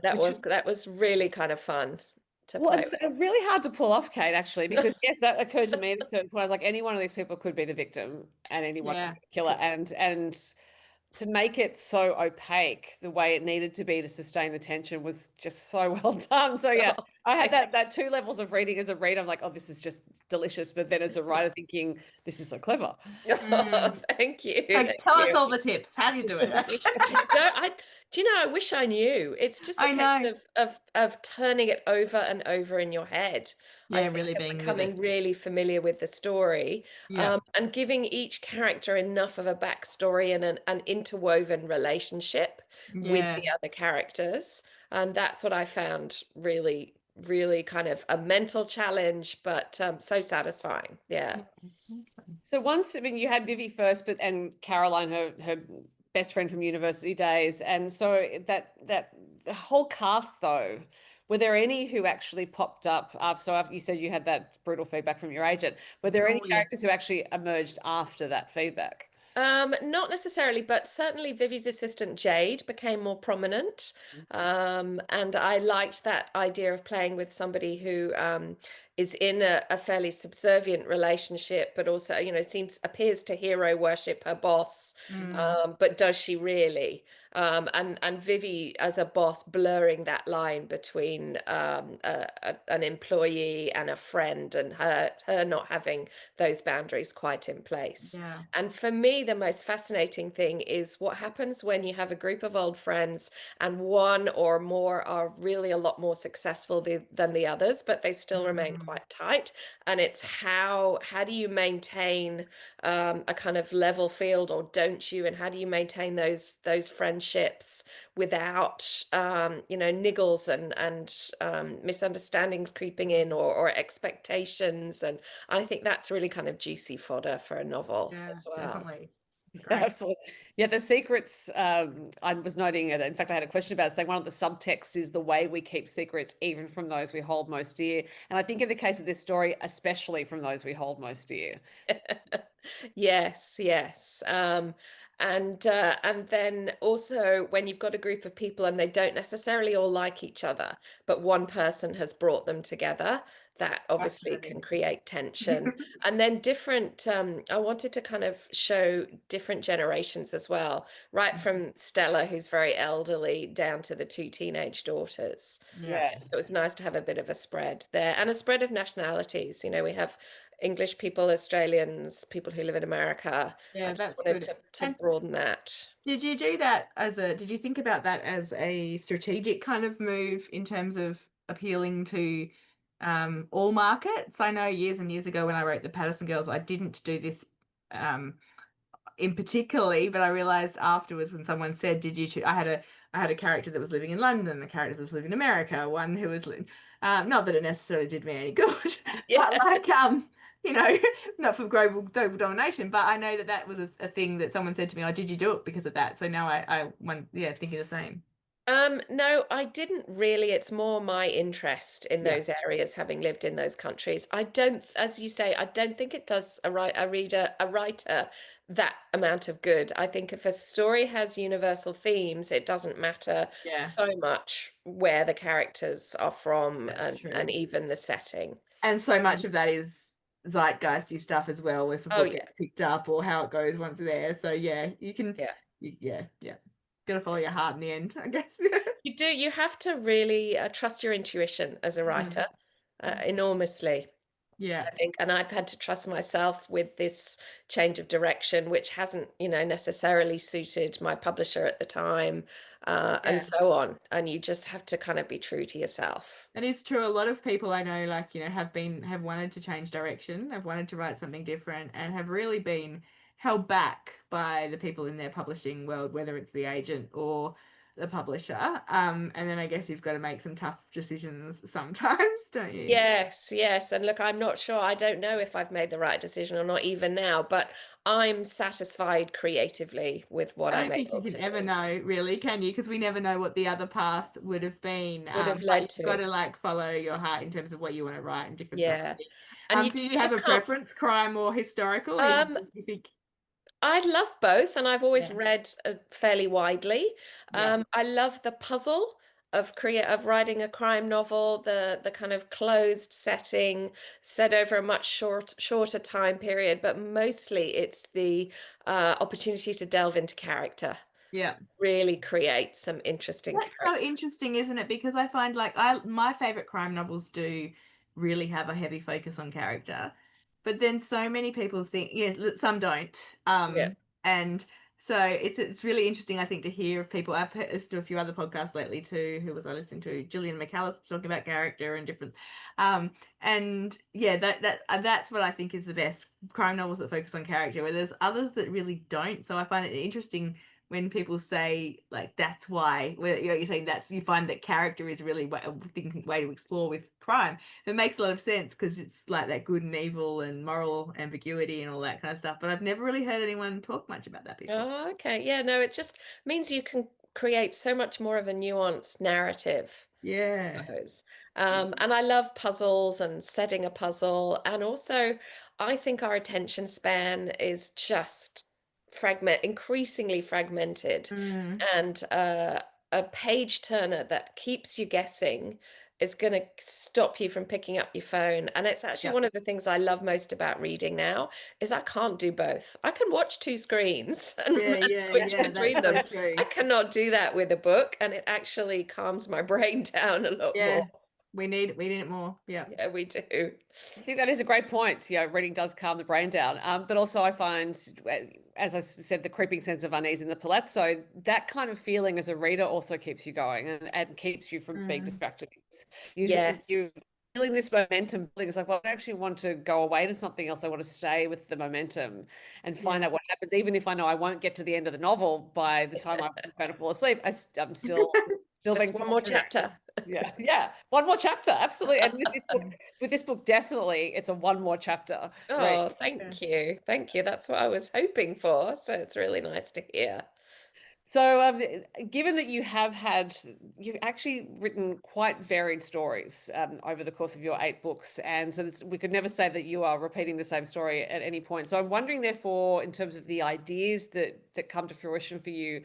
C: that was really kind of fun to
A: well,
C: play
A: it's
C: with.
A: really hard to pull off, Kate, actually, because yes, that occurred to me at a certain point. I was like, any one of these people could be the victim, and anyone could be the killer, and to make it so opaque the way it needed to be to sustain the tension was just so well done. So yeah, I had that two levels of reading. As a reader, I'm like, oh, this is just delicious. But then as a writer thinking, this is so clever.
C: Thank you.
B: Tell us all the tips. How do you do it?
C: Do you know, I wish I knew. It's just a case of turning it over and over in your head. I think
B: really
C: becoming really familiar with the story, and giving each character enough of a backstory and an interwoven relationship with the other characters. And that's what I found really, really kind of a mental challenge, but so satisfying. Yeah.
A: So once, I mean, you had Vivi first, and Caroline, her best friend from university days, and so that the whole cast though, were there any who actually popped up after? So after you said you had that brutal feedback from your agent, were there any characters who actually emerged after that feedback?
C: Not necessarily, but certainly Vivi's assistant Jade became more prominent. And I liked that idea of playing with somebody who is in a fairly subservient relationship, but also, you know, appears to hero worship her boss. But does she really? And Vivi as a boss blurring that line between an employee and a friend, and her not having those boundaries quite in place. And for me, the most fascinating thing is what happens when you have a group of old friends and one or more are really a lot more successful than the others, but they still remain quite tight. And it's how do you maintain a kind of level field, or don't you? And how do you maintain those friendships without you know, niggles and misunderstandings creeping in, or expectations? And I think that's really kind of juicy fodder for a novel as well.
B: Definitely.
A: Absolutely. Yeah, the secrets, I was noting it. In fact, I had a question about it, saying one of the subtexts is the way we keep secrets, even from those we hold most dear. And I think in the case of this story, especially from those we hold most dear.
C: Yes. And then also when you've got a group of people and they don't necessarily all like each other, but one person has brought them together, that obviously can create tension. And then different, I wanted to kind of show different generations as well, right from Stella, who's very elderly, down to the two teenage daughters.
B: Yeah.
A: Yeah.
C: So it was nice to have a bit of a spread there, and a spread of nationalities. You know, we have English people, Australians, people who live in America. I
B: Yeah,
C: just
B: that's
C: wanted
B: good.
C: to
B: And
C: broaden that.
B: did you do that did you think about that as a strategic kind of move in terms of appealing to all markets? I know years and years ago when I wrote the Patterson Girls, I didn't do this in particularly, but I realized afterwards when someone said, "Did you choose?" I had a character that was living in London, a character that was living in America, one who was not that it necessarily did me any good,
C: Yeah.
B: but like you know, not for global domination, but I know that that was a thing that someone said to me, "Oh, did you do it because of that?" So now I went, yeah, thinking the same.
C: No, I didn't really. It's more my interest in
B: Yeah,
C: those areas, having lived in those countries. I don't, as you say, I don't think it does a reader, a writer that amount of good. I think if a story has universal themes, it doesn't matter
B: yeah,
C: so much where the characters are from
B: that's
C: and
B: true.
C: even the setting.
B: And so much of that is zeitgeisty stuff as well, if a
C: Oh
B: book
C: yeah,
B: gets picked up or how it goes once there. So yeah, you can,
C: yeah.
B: yeah, yeah. Gotta follow your heart in the end, I guess.
C: You do. You have to really trust your intuition as a
B: Mm.
C: writer, enormously.
B: Yeah,
C: I think, and I've had to trust myself with this change of direction, which hasn't, necessarily suited my publisher at the time, and
B: yeah.
C: so on. And you just have to kind of be true to yourself.
B: That is true. A lot of people I know, like, have wanted to change direction, have wanted to write something different, and have really been held back by the people in their publishing world, whether it's the agent or the publisher. And then I guess you've got to make some tough decisions sometimes, don't you?
C: Yes, yes. And look, I'm not sure. I don't know if I've made the right decision or not even now, but I'm satisfied creatively with what
B: I
C: I'm
B: don't think you
C: able
B: can
C: to
B: ever
C: do.
B: know, really, can you? Because we never know what the other path would have been.
C: Would have
B: But
C: led
B: you've got
C: to.
B: to like follow your heart in terms of what you want to write and different stuff.
C: Yeah. And
B: Do you
C: you
B: have
C: just
B: a
C: can't.
B: preference, crime or historical? Or
C: Um,
B: you think,
C: I love both, and I've always
B: yeah,
C: read fairly widely.
B: yeah,
C: I love the puzzle of writing a crime novel, the kind of closed setting set over a much shorter time period, but mostly it's the opportunity to delve into character,
B: yeah.
C: really create some interesting
B: That's so
C: character.
B: interesting, isn't it? Because I find like my favorite crime novels do really have a heavy focus on character. But then so many people think, yeah, some don't.
C: Yeah.
B: And so it's really interesting, I think, to hear of people. I've listened to a few other podcasts lately too. Who was I listening to? Gillian McAllister talking about character and different and yeah, that's what I think is the best crime novels that focus on character, where there's others that really don't. So I find it interesting when people say like that's why, well, you're saying that's, you find that character is really a way to explore with crime. It makes a lot of sense because it's like that good and evil and moral ambiguity and all that kind of stuff, but I've never really heard anyone talk much about that before.
C: Oh, okay. Yeah, no, it just means you can create so much more of a nuanced narrative, I
B: Yeah.
C: suppose. And I love puzzles and setting a puzzle. And also, I think our attention span is just increasingly fragmented.
B: Mm.
C: And a page turner that keeps you guessing is going to stop you from picking up your phone. And it's actually
B: Yeah,
C: one of the things I love most about reading now is I can't do both. I can watch two screens
B: yeah,
C: and
B: yeah,
C: switch
B: yeah,
C: between
B: that's so
C: them.
B: true.
C: I cannot do that with a book, and it actually calms my brain down a lot more.
B: Yeah, we need it more. Yeah.
C: Yeah, we do.
A: I think that is a great point. Reading does calm the brain down. But also, I find, as I said, the creeping sense of unease in the palazzo, that kind of feeling as a reader also keeps you going and keeps you from being
B: Mm.
A: distracted.
C: Yes.
A: You feeling this momentum building. It's like, well, I actually want to go away to something else. I want to stay with the momentum and find
B: Yeah.
A: out what happens. Even if I know I won't get to the end of the novel by the time I'm going to fall asleep, I'm still
C: It's
A: being
C: just one
A: pulled
C: more
A: through.
C: chapter.
A: Yeah, yeah. One more chapter, absolutely. And with this book, definitely, it's a one more chapter read.
C: Oh,
B: Yeah.
C: thank you. Thank you. That's what I was hoping for. So it's really nice to hear.
A: So, given that you've actually written quite varied stories over the course of your 8 books, and so we could never say that you are repeating the same story at any point. So, I'm wondering, therefore, in terms of the ideas that come to fruition for you,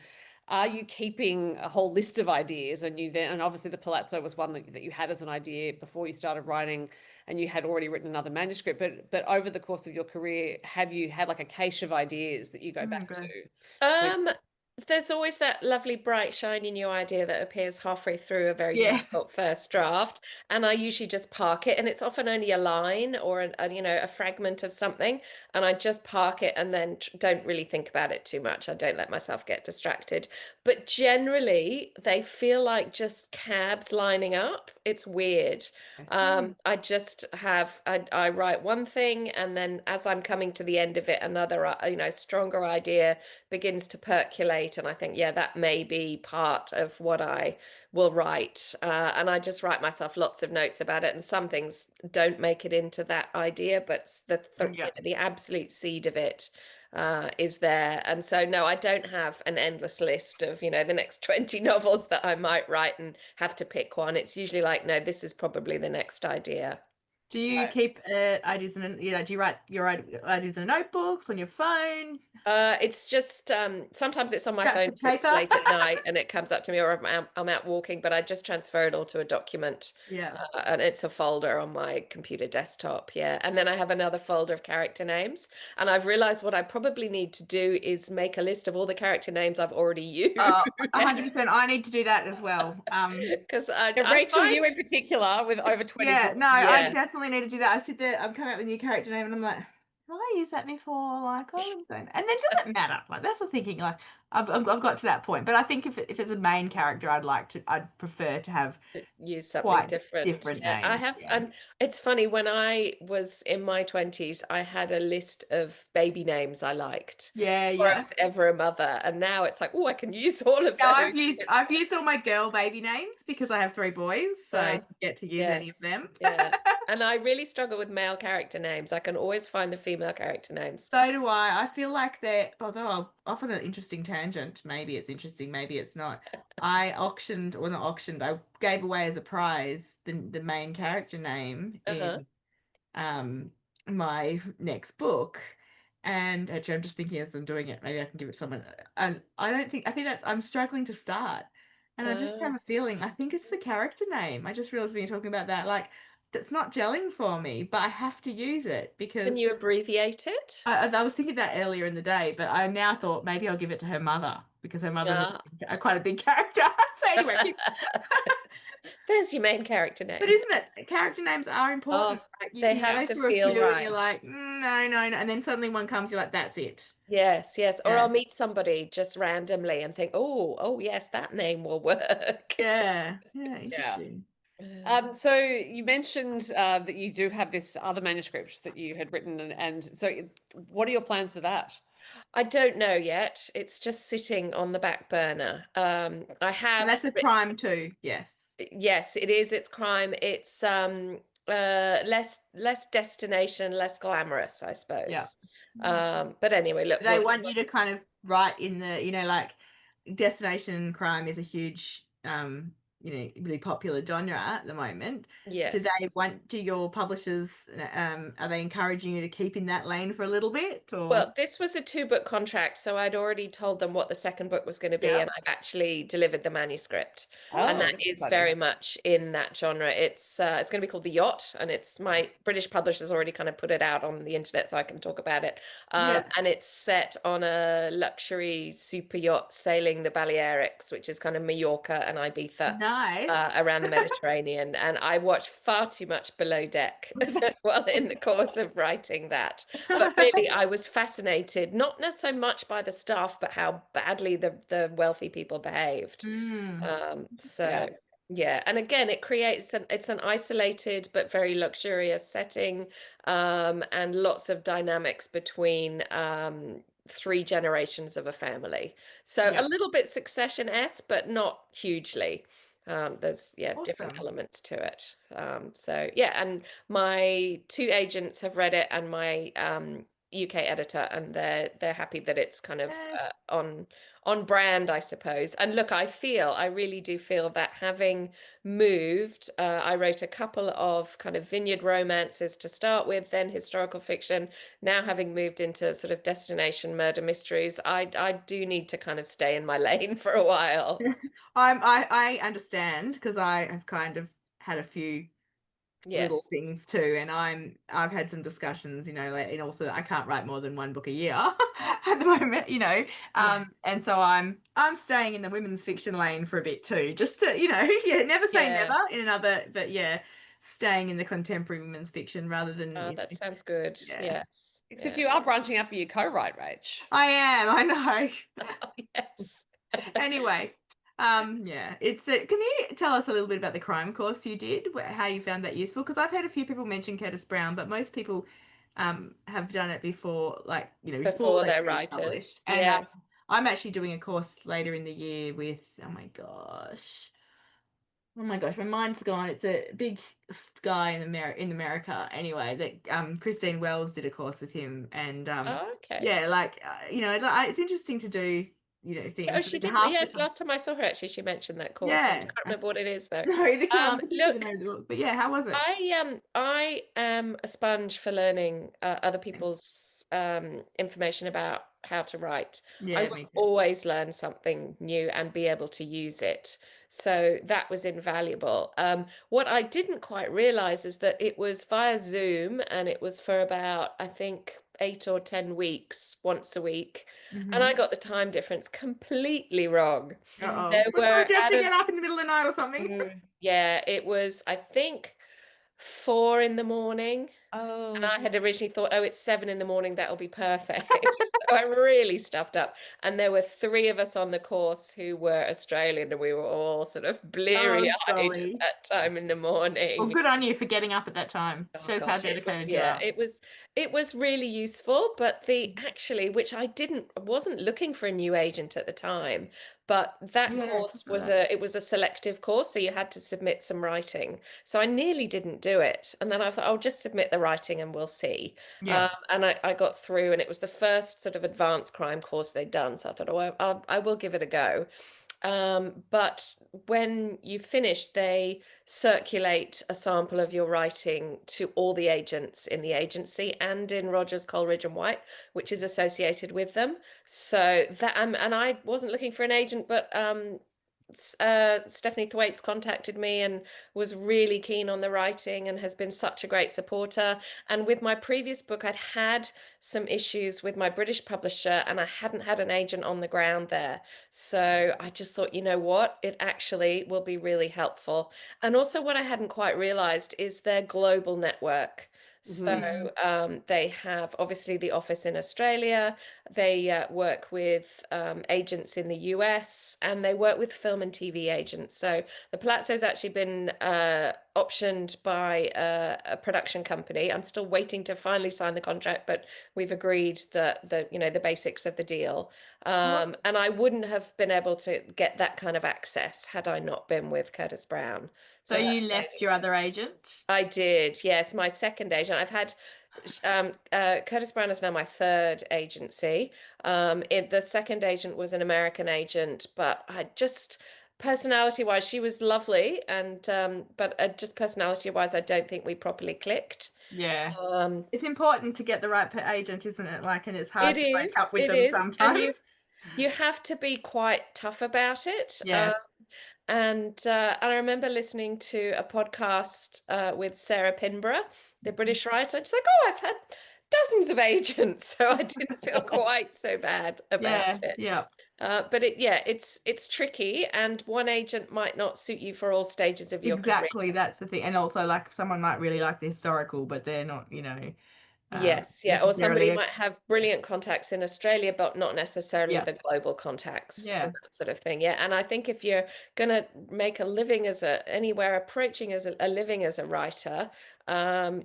A: are you keeping a whole list of ideas, and obviously the Palazzo was one that you had as an idea before you started writing, and you had already written another manuscript, but over the course of your career, have you had like a cache of ideas that you go back to?
C: Um, there's always that lovely, bright, shiny new idea that appears halfway through a very
B: Yeah.
C: difficult first draft, and I usually just park it, and it's often only a line or a fragment of something, and I just park it and then don't really think about it too much. I don't let myself get distracted, but generally they feel like just cabs lining up. It's weird. I just I write one thing, and then as I'm coming to the end of it, another, stronger idea begins to percolate, and I think, yeah, that may be part of what I will write. And I just write myself lots of notes about it, and some things don't make it into that idea, but
B: Yeah.
C: the absolute seed of it is there. And so, no, I don't have an endless list of, the next 20 novels that I might write and have to pick one. It's usually like, no, this is probably the next idea.
B: Do you keep ideas in, do you write your ideas in notebooks on your phone?
C: It's just sometimes it's on my
B: Scraps
C: phone
B: of
C: if it's
B: paper?
C: late at night and it comes up to me, or I'm out walking, but I just transfer it all to a document,
B: Yeah.
C: and it's a folder on my computer desktop. Yeah. And then I have another folder of character names. And I've realized what I probably need to do is make a list of all the character names I've already used.
B: 100%. I need to do that as well.
C: Because
A: Yeah,
C: I
A: Rachel, you
C: find,
A: in particular, with over 20
B: Yeah,
A: books.
B: no, I
C: yeah.
B: definitely need to do that. I sit there, I'm coming up with a new character name, and I'm like, have I used that before? Like, oh, and then it doesn't matter. Like, that's the thinking. Like, I've got to that point. But I think if it's a main character, I'd prefer to have
C: Use something
B: quite
C: different.
B: different
C: Yeah, I
B: names.
C: have,
B: Yeah.
C: and it's funny, when I was in my 20s, I had a list of baby names I liked
B: Yeah,
C: before I
B: yeah.
C: was ever a mother, and now it's like, oh, I can use all of
B: Now
C: those.
B: I've used all my girl baby names because I have 3 boys, so
C: Uh,
B: to get to use any of
C: yes,
B: them.
C: yeah. And I really struggle with male character names. I can always find the female character names.
B: So do I. I feel like they're, although I'll off on an interesting tangent, maybe it's interesting, maybe it's not. I auctioned, or not auctioned, I gave away as a prize the main character name
C: Uh-huh.
B: in my next book. And actually, I'm just thinking as I'm doing it, maybe I can give it to someone. And I think I'm struggling to start. And I just have
C: Uh,
B: a feeling, I think it's the character name. I just realized when you're talking about that, like, that's not gelling for me, but I have to use it
C: can
B: because
C: you abbreviate it?
B: I was thinking that earlier in the day, but I now thought maybe I'll give it to her mother because her mother's
C: Ah.
B: quite a big character. So anyway,
C: There's your main character
B: but
C: name.
B: isn't it? Character names are important.
C: Oh,
B: Right? You
C: they
B: can
C: have
B: go
C: to
B: through a
C: feel
B: few and you're
C: right.
B: like, no, no, no. And then suddenly one comes, you're like, that's it.
C: Yes, yes. Or
B: Yeah.
C: I'll meet somebody just randomly and think, oh, yes, that name will work.
B: Yeah. Yeah.
A: Yeah.
B: Interesting.
A: So you mentioned that you do have this other manuscript that you had written, and so what are your plans for that?
C: I don't know yet. It's just sitting on the back burner. I
B: And
C: have
B: that's a
C: written,
B: crime too. Yes.
C: yes, it is. It's crime. It's less destination, less glamorous, I
B: Yeah.
C: suppose. But anyway, look,
B: They want you to kind of write in the, like destination crime is a huge, really popular genre at the moment.
C: yes.
B: Do your publishers, are they encouraging you to keep in that lane for a little bit or?
C: Well, this was a 2 book contract, so I'd already told them what the second book was going to be,
B: Yeah.
C: and I've actually delivered the manuscript. And
A: Oh,
C: that
A: that's
C: is
A: exciting.
C: very much in that genre. It's going to be called The Yacht, and it's my British publisher's already kind of put it out on the internet, so I can talk about it.
B: Yeah.
C: And it's set on a luxury super yacht sailing the Balearics, which is kind of Mallorca and Ibiza.
B: Nice.
C: Around the Mediterranean, and I watched far too much Below Deck while in the course of writing that. But really, I was fascinated, not so much by the staff, but how badly the wealthy people behaved.
B: Mm.
C: So
A: Yeah.
C: yeah, and again, it's an isolated but very luxurious setting, and lots of dynamics between 3 generations of a family. So a
B: Yeah.
C: little bit Succession-esque, but not hugely. There's different
B: Awesome.
C: elements to it. So yeah, and my 2 agents have read it, and my UK editor, and they're happy that it's kind of on brand, I suppose. And look, I really do feel that having moved, I wrote a couple of kind of vineyard romances to start with, then historical fiction. Now having moved into sort of destination murder mysteries, I do need to kind of stay in my lane for a while.
B: I understand, because I have kind of had a few little
C: Yes.
B: things too, and I've had some discussions, and also I can't write more than one book a year at the moment, and so I'm staying in the women's fiction lane for a bit too, just to, never say
C: Yeah.
B: never in another, but staying in the contemporary women's fiction rather than,
C: Oh, that sounds good.
B: yeah.
C: Yes.
A: Except
C: Yeah.
A: you are branching out for your co-write, Rach.
B: I know.
C: Oh, yes.
B: Anyway, it's can you tell us a little bit about the crime course you did, how you found that useful? Because I've heard a few people mention Curtis Brown, but most people have done it before, like, before
C: Before
B: they've
C: they're
B: been
C: writers.
B: published. And
C: Yes.
B: I'm actually doing a course later in the year with, oh my gosh, my mind's gone. It's a big guy in America. Anyway, that Christine Wells did a course with him, and
C: Oh, okay.
B: yeah, like it's interesting to do
C: Oh,
B: things.
C: she did.
B: Half the
C: Yes,
B: time,
C: last time I saw her, actually, she mentioned that course. I
B: yeah.
C: can't remember what it is though.
B: No, either can I. Couldn't think of the
C: Look,
B: name of the book, but yeah, how was it?
C: I am a sponge for learning other people's information about how to write. I
B: Yeah,
C: will
B: me too.
C: always learn something new and be able to use it. So that was invaluable. What I didn't quite realize is that it was via Zoom, and it was for about, I think, 8 or 10 weeks, once a week. And I got the time difference completely wrong.
B: Uh-oh.
C: There
B: Oh,
C: were
B: do you have
C: out
B: to
C: of
B: get up in the middle of the night or something?
C: yeah, it was, I think, 4 in the morning. And
A: Oh,
C: I had originally thought, oh, it's 7 in the morning, that'll be perfect. So I really stuffed up. And there were three of us on the course who were Australian, and we were all sort of
B: Oh,
C: bleary-eyed at
B: golly.
C: that time in the
B: Well,
C: morning.
B: good on you for getting up at that time.
C: Oh
B: Shows how
C: gosh, it was,
B: dedicated you
C: yeah,
B: are.
C: it was really useful, but the actually, which wasn't looking for a new agent at the time, but that
B: Yeah,
C: course
B: for
C: was
B: that.
C: it was a selective course, so you had to submit some writing. So I nearly didn't do it, and then I thought I'll just submit the writing and we'll see.
B: Yeah.
C: And I got through, and it was the first sort of advanced crime course they'd done, so I thought, oh, I will give it a go. But when you finish, they circulate a sample of your writing to all the agents in the agency and in Rogers, Coleridge and White, which is associated with them. So that, and I wasn't looking for an agent, but Stephanie Thwaites contacted me and was really keen on the writing and has been such a great supporter. And with my previous book, I'd had some issues with my British publisher, and I hadn't had an agent on the ground there. So I just thought, you know what, it actually will be really helpful. And also, what I hadn't quite realized is their global network. So they have obviously the office in Australia. They work with agents in the US, and they work with film and TV agents. So the Palazzo's actually been optioned by a production company. I'm still waiting to finally sign the contract, but we've agreed that the basics of the deal. And I wouldn't have been able to get that kind of access had I not been with Curtis Brown.
B: So
C: So
B: you
C: that's
B: left your other agent?
C: I did, yes. My second agent. I've had Curtis Brown is now my third agency. The second agent was an American agent, but I just personality-wise, she was lovely, and but just personality-wise, I don't think we properly clicked.
B: Yeah.
C: Um,
B: It's important to get the right agent, isn't it? Like, and it's hard to break up with
C: it
B: them
C: is, and
B: sometimes.
C: you have to be quite tough about it.
B: Yeah.
C: And I remember listening to a podcast with Sarah Pinborough, the British writer. And she's like, "Oh, I've had dozens of agents," so I didn't feel quite so bad about
B: Yeah.
C: it.
B: Yeah.
C: But it's tricky, and one agent might not suit you for all stages of your career.
B: Exactly. That's the thing. And also, like, someone might really like the historical, but they're not,
C: Yes, yeah. Or
B: necessarily
C: somebody might have brilliant contacts in Australia, but not necessarily
B: yeah.
C: the global contacts
B: Yeah.
C: and that sort of thing. Yeah. And I think if you're gonna make a living anywhere approaching as a living as a writer,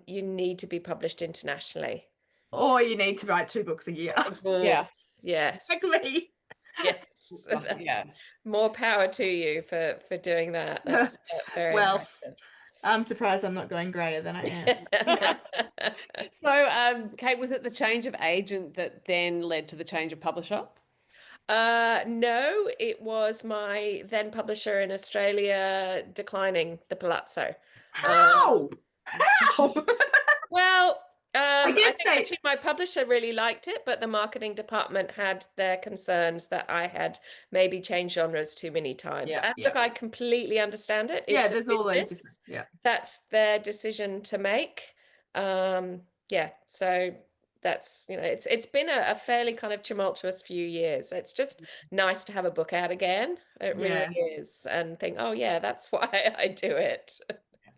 C: you need to be published internationally.
B: Or you need to write 2 books a year.
A: yeah.
C: Yes.
B: Exactly.
C: Yes.
A: Yeah.
C: That's more power to you for doing that. That's very
B: Well,
C: impressive.
B: I'm surprised I'm not going grayer than I am.
A: So, Kate, was it the change of agent that then led to the change of publisher?
C: No, it was my then publisher in Australia declining the Palazzo.
B: How? How?
C: Well,
B: I
C: I
B: guess
C: think
B: they.
C: actually my publisher really liked it, but the marketing department had their concerns that I had maybe changed genres too many times.
B: Yeah,
C: And
B: yeah.
C: look, I completely understand it.
B: Yeah,
C: It's a
B: there's all those
C: business.
B: different. Yeah.
C: That's their decision to make. Yeah, so that's, it's been a fairly kind of tumultuous few years. It's just nice to have a book out again. It really
B: Yeah.
C: is. And think, oh yeah, that's why I do it.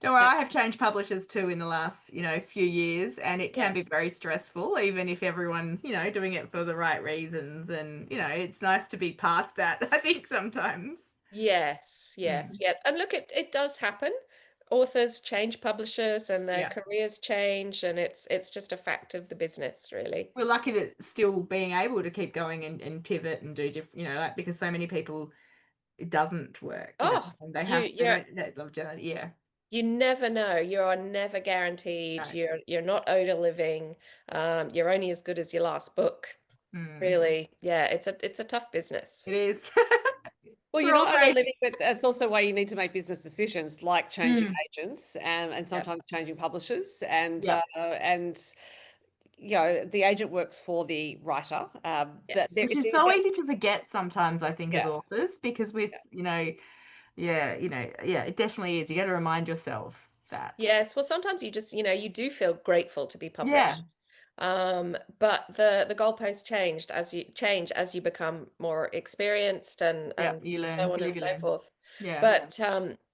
B: Don't worry, I have changed publishers too in the last, few years, and it can be
C: Yes.
B: very stressful, even if everyone's, doing it for the right reasons. And, it's nice to be past that, I think, sometimes.
C: Yes, yes,
B: Mm.
C: yes. And look, it does happen. Authors change publishers and their
B: Yeah.
C: careers change, and it's just a fact of the business, really.
B: We're lucky that still being able to keep going and pivot and do different, like because so many people it doesn't work,
C: Oh,
B: and
C: you you're
B: they love Janet. Yeah.
C: you never know. You are never guaranteed.
B: No.
C: You're not owed a living. You're only as good as your last book.
B: Mm.
C: Really. Yeah, it's a tough business.
B: It is.
A: Well, you're
B: We're all
A: not owed a
B: very.
A: living, but that's also why you need to make business decisions like changing
B: Mm.
A: agents and
C: Yeah.
A: sometimes changing publishers
B: Yeah.
A: and the agent works for the writer. But
C: Yes.
B: Which
A: it
B: is so easy to forget sometimes, I think, as
A: yeah,
B: authors, because with, yeah, yeah, it definitely is. You got to remind yourself that.
C: Yes. Well, sometimes you just, you do feel grateful to be
B: Yeah,
C: published. But the goalposts change as you become more experienced
B: yeah,
C: and
B: you learn,
C: so on
B: you
C: and
B: live, you
C: so
B: learn.
C: forth.
B: Yeah.
C: But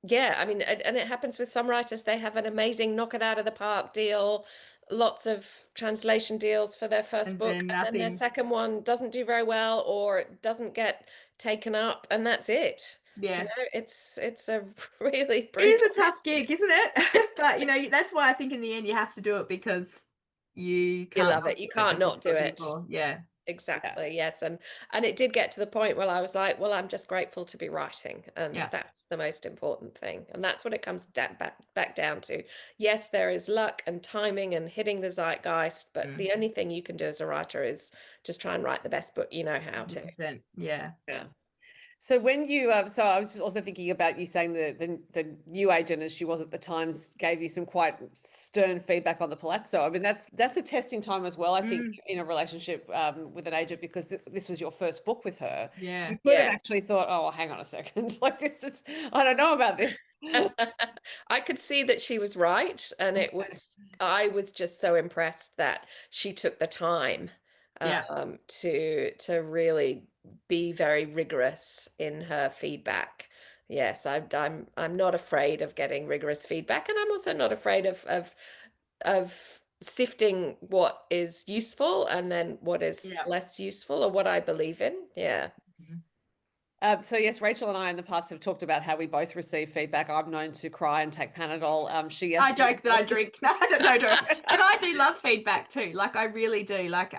C: yeah, I mean, and it happens with some writers. They have an amazing knock it out of the park deal, lots of translation deals for their first
B: And
C: book,
B: then
C: and then their
B: nothing.
C: second one doesn't do very well or doesn't get taken up, and that's it.
B: Yeah.
C: It's a really
B: It is
C: brutal.
B: a tough gig, isn't it? But, that's why I think in the end you have to do it because you
C: You
B: can't
C: love
B: not
C: it. You
B: do it
C: can't
B: because
C: not
B: it's
C: do
B: what you do
C: it.
B: for. Yeah.
A: yeah.
C: Exactly, yes. And it did get to the point where I was like, well, I'm just grateful to be writing, and
B: Yeah.
C: that's the most important thing. And that's what it comes back down to. Yes, there is luck and timing and hitting the zeitgeist, but
B: Mm.
C: the only thing you can do as a writer is just try and write the best book you know how to.
B: 100%. Yeah.
A: Yeah. So when you, so I was just also thinking about you saying the new agent, as she was at the time, gave you some quite stern feedback on the Palazzo. I mean, that's a testing time as well, I think,
B: Mm.
A: in a relationship with an agent, because this was your first book with her.
B: Yeah.
A: You could have
C: Yeah.
A: actually thought, oh, well, hang on a second, like this is, I don't know about this.
C: I could see that she was right, and I was just so impressed that she took the time
B: Yeah.
C: to really be very rigorous in her feedback. Yes, I'm not afraid of getting rigorous feedback, and I'm also not afraid of sifting what is useful and then what is
B: Yeah.
C: less useful or what I believe in. Yeah.
B: Mhm.
A: So yes, Rachel and I in the past have talked about how we both receive feedback. I'm known to cry and take Panadol. She
B: I joke that I drink. No, no, no. And I do love feedback too. Like I really do. Like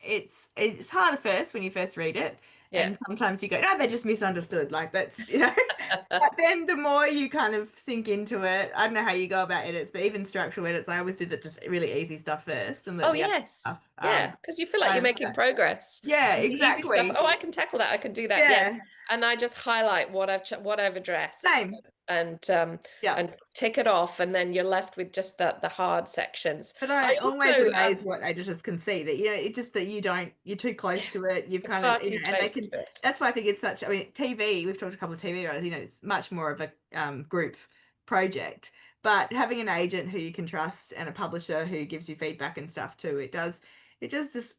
B: it's hard at first when you first read it.
C: Yeah.
B: And sometimes you go, no, they just misunderstood. Like that's, but then the more you kind of sink into it, I don't know how you go about edits, but even structural edits, I always did the just really easy stuff first and let
C: Oh,
B: the other
C: yes.
B: stuff.
C: Yeah, because you feel like you're making progress.
B: Yeah,
C: And the easy stuff,
B: exactly.
C: oh, I can tackle that. I can do that. Yes.
B: Yeah,
C: And I just highlight what I've addressed
B: same.
C: and
B: Yeah.
C: and tick it off, and then you're left with just the hard sections.
B: But
C: I
B: I always
C: also
B: amaze what editors can see that, it's just that you're too close to it. You've kind
C: far
B: of,
C: too
B: and they
C: close
B: can,
C: to it.
B: that's why I think it's such, I mean, TV, we've talked to a couple of TV writers, it's much more of a group project, but having an agent who you can trust and a publisher who gives you feedback and stuff too, it just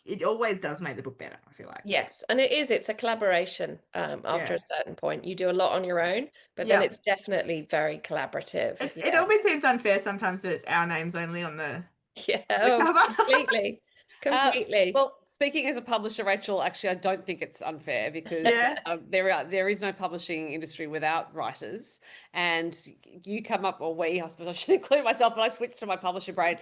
B: it always does make the book better, I feel like.
C: Yes, and it's a collaboration after
B: Yeah.
C: a certain point. You do a lot on your own, but then
B: Yeah.
C: it's definitely very collaborative.
B: It
C: Yeah.
B: always seems unfair sometimes that it's our names only on the
C: Yeah,
B: cover.
C: completely. Completely.
A: Well, speaking as a publisher, Rachel, actually, I don't think it's unfair because
B: Yeah.
A: there is no publishing industry without writers, and you come up, or we, I suppose I should include myself, but I switched to my publisher brain.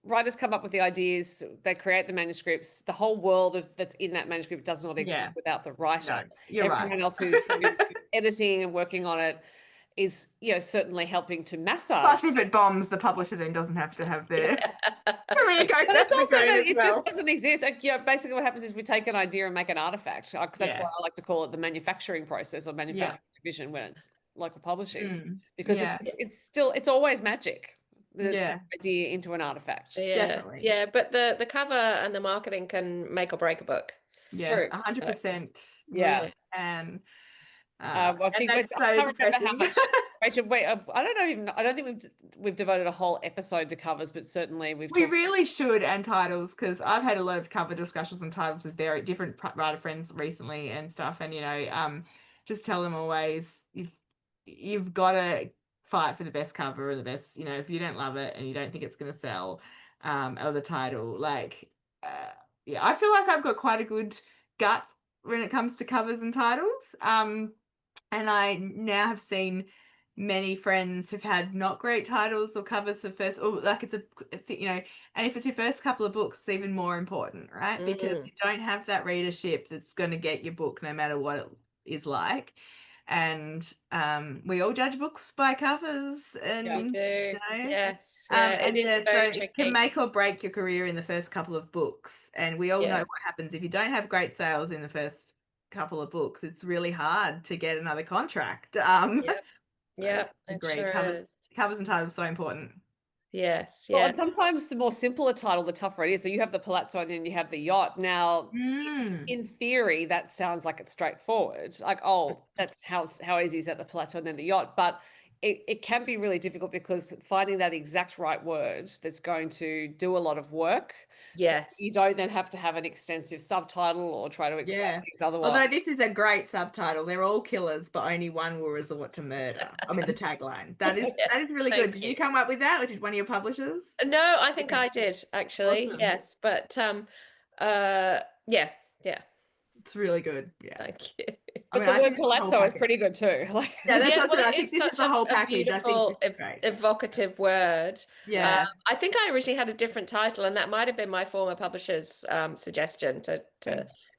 A: Writers come up with the ideas, they create the manuscripts. The whole world that's in that manuscript does not exist
B: Yeah.
A: without the writer.
B: No, you're
A: Everyone
B: right.
A: else who's doing editing and working on it is, certainly helping to massage.
B: Plus, if it bombs, the publisher then doesn't have to have their career go
A: But
B: down
A: it's
B: the
A: also
B: drain
A: that
B: as
A: it
B: well.
A: just doesn't exist. Like, basically what happens is we take an idea and make an artifact, because that's
B: Yeah.
A: why I like to call it the manufacturing process or manufacturing division when it's local publishing, because it's always magic. The idea into an artifact.
B: Definitely.
C: Yeah, but the cover and the marketing can make or break a book.
B: Yes,
A: True.
B: 100%.
A: Yeah.
B: Really. And
A: I think
B: that's so
A: I can't remember how
B: depressing.
A: much. Rachel, wait, I don't know even. I don't think we've devoted a whole episode to covers, but certainly
B: We
A: talked.
B: really should, and titles, because I've had a lot of cover discussions on titles with very different writer friends recently and stuff, and just tell them always you've got to fight for the best cover or the best, if you don't love it and you don't think it's going to sell, or the title, I feel like I've got quite a good gut when it comes to covers and titles, and I now have seen many friends who've had not great titles or covers for first, or like and if it's your first couple of books, it's even more important, right? Because you don't have that readership that's going to get your book no matter what it is like. And we all judge books by covers, and
C: We do. Yes.
B: and
C: it is very
B: so
C: tricky.
B: it can make or break your career in the first couple of books. And we all know what happens if you don't have great sales in the first couple of books. It's really hard to get another contract.
C: Yeah, it
B: agreed.
C: sure
B: Covers
C: is.
B: and titles are so important.
C: Yes,
A: Well, and sometimes the more simpler title, the tougher it is. So you have the Palazzo and then you have the Yacht. Now, in theory, that sounds like it's straightforward. Like, that's how easy is that, the Palazzo and then the Yacht? But it can be really difficult, because finding that exact right word that's going to do a lot of work.
C: Yes.
A: So you don't then have to have an extensive subtitle or try to explain things otherwise.
B: Although this is a great subtitle. They're all killers, but only one will resort to murder. I mean, the tagline. That is really good. Did you come up with that, or did one of your publishers?
C: No, I think I did, actually.
B: Awesome.
C: Yes, but yeah.
B: It's really good. Yeah.
C: Thank you.
A: But the word Palazzo is pretty good too.
B: I think this is the whole package.
C: Beautiful, evocative word.
B: Yeah.
C: I think I originally had a different title, and that might have been my former publisher's suggestion to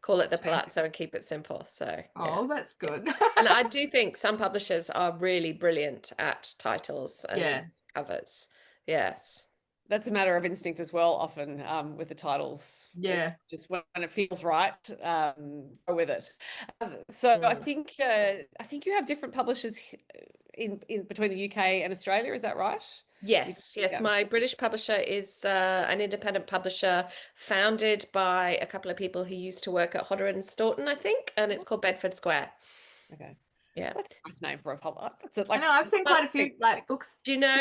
C: call it the Palazzo and keep it simple. So
B: that's good.
C: And I do think some publishers are really brilliant at titles and covers. Yes.
A: That's a matter of instinct as well, often, with the titles.
B: Yeah.
A: It's just when it feels right, go with it. So I think you have different publishers in between the UK and Australia. Is that right?
C: Yes. My British publisher is an independent publisher founded by a couple of people who used to work at Hodder and Stoughton, I think, and it's called Bedford Square.
A: Okay.
C: Yeah.
A: That's a nice name for a publisher.
B: I know, I've seen quite a few books.
C: Do you know,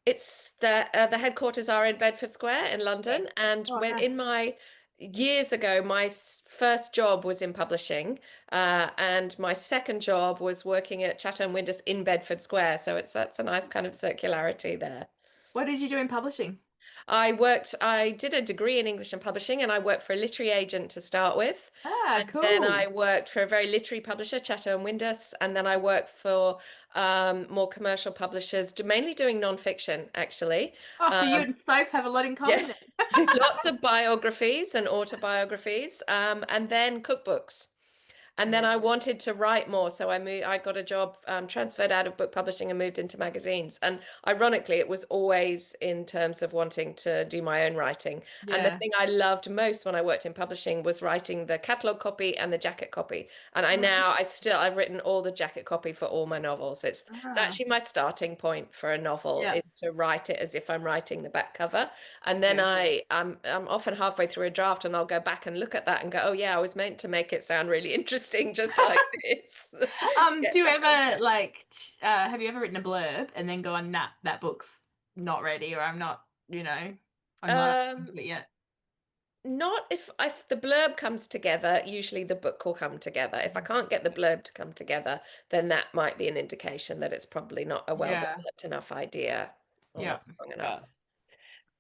C: it's the headquarters are in Bedford Square in London, and in my years ago, my first job was in publishing, and my second job was working at Chatto and Windus in Bedford Square. So that's a nice kind of circularity there.
B: What did you do in publishing?
C: I did a degree in English and publishing, and I worked for a literary agent to start with.
B: Cool.
C: Then I worked for a very literary publisher, Chatto and Windus, and then I worked for more commercial publishers, mainly doing nonfiction, actually.
B: So you and Soph have a lot in common.
C: Yeah. Lots of biographies and autobiographies, and then cookbooks. And then I wanted to write more, so I got a job, transferred out of book publishing and moved into magazines. And ironically, it was always in terms of wanting to do my own writing. Yeah. And the thing I loved most when I worked in publishing was writing the catalogue copy and the jacket copy. And I've written all the jacket copy for all my novels. It's actually my starting point for a novel is to write it as if I'm writing the back cover. And then I'm often halfway through a draft, and I'll go back and look at that and go, oh yeah, I was meant to make it sound really interesting. Just like this.
B: Do you ever have you ever written a blurb and then gone, nah, that book's not ready, or I'm not yet?
C: Not if the blurb comes together, usually the book will come together. If I can't get the blurb to come together, then that might be an indication that it's probably not a well-developed enough idea or not strong enough.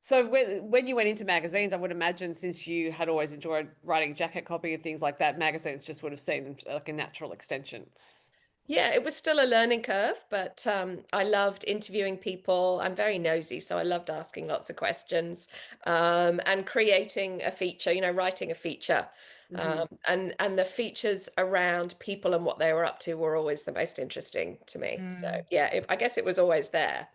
A: So when you went into magazines, I would imagine, since you had always enjoyed writing jacket copy and things like that, magazines just would have seemed like a natural extension.
C: Yeah, it was still a learning curve, but I loved interviewing people. I'm very nosy, so I loved asking lots of questions, and creating a feature, writing a feature. And the features around people and what they were up to were always the most interesting to me. So yeah, I guess it was always there.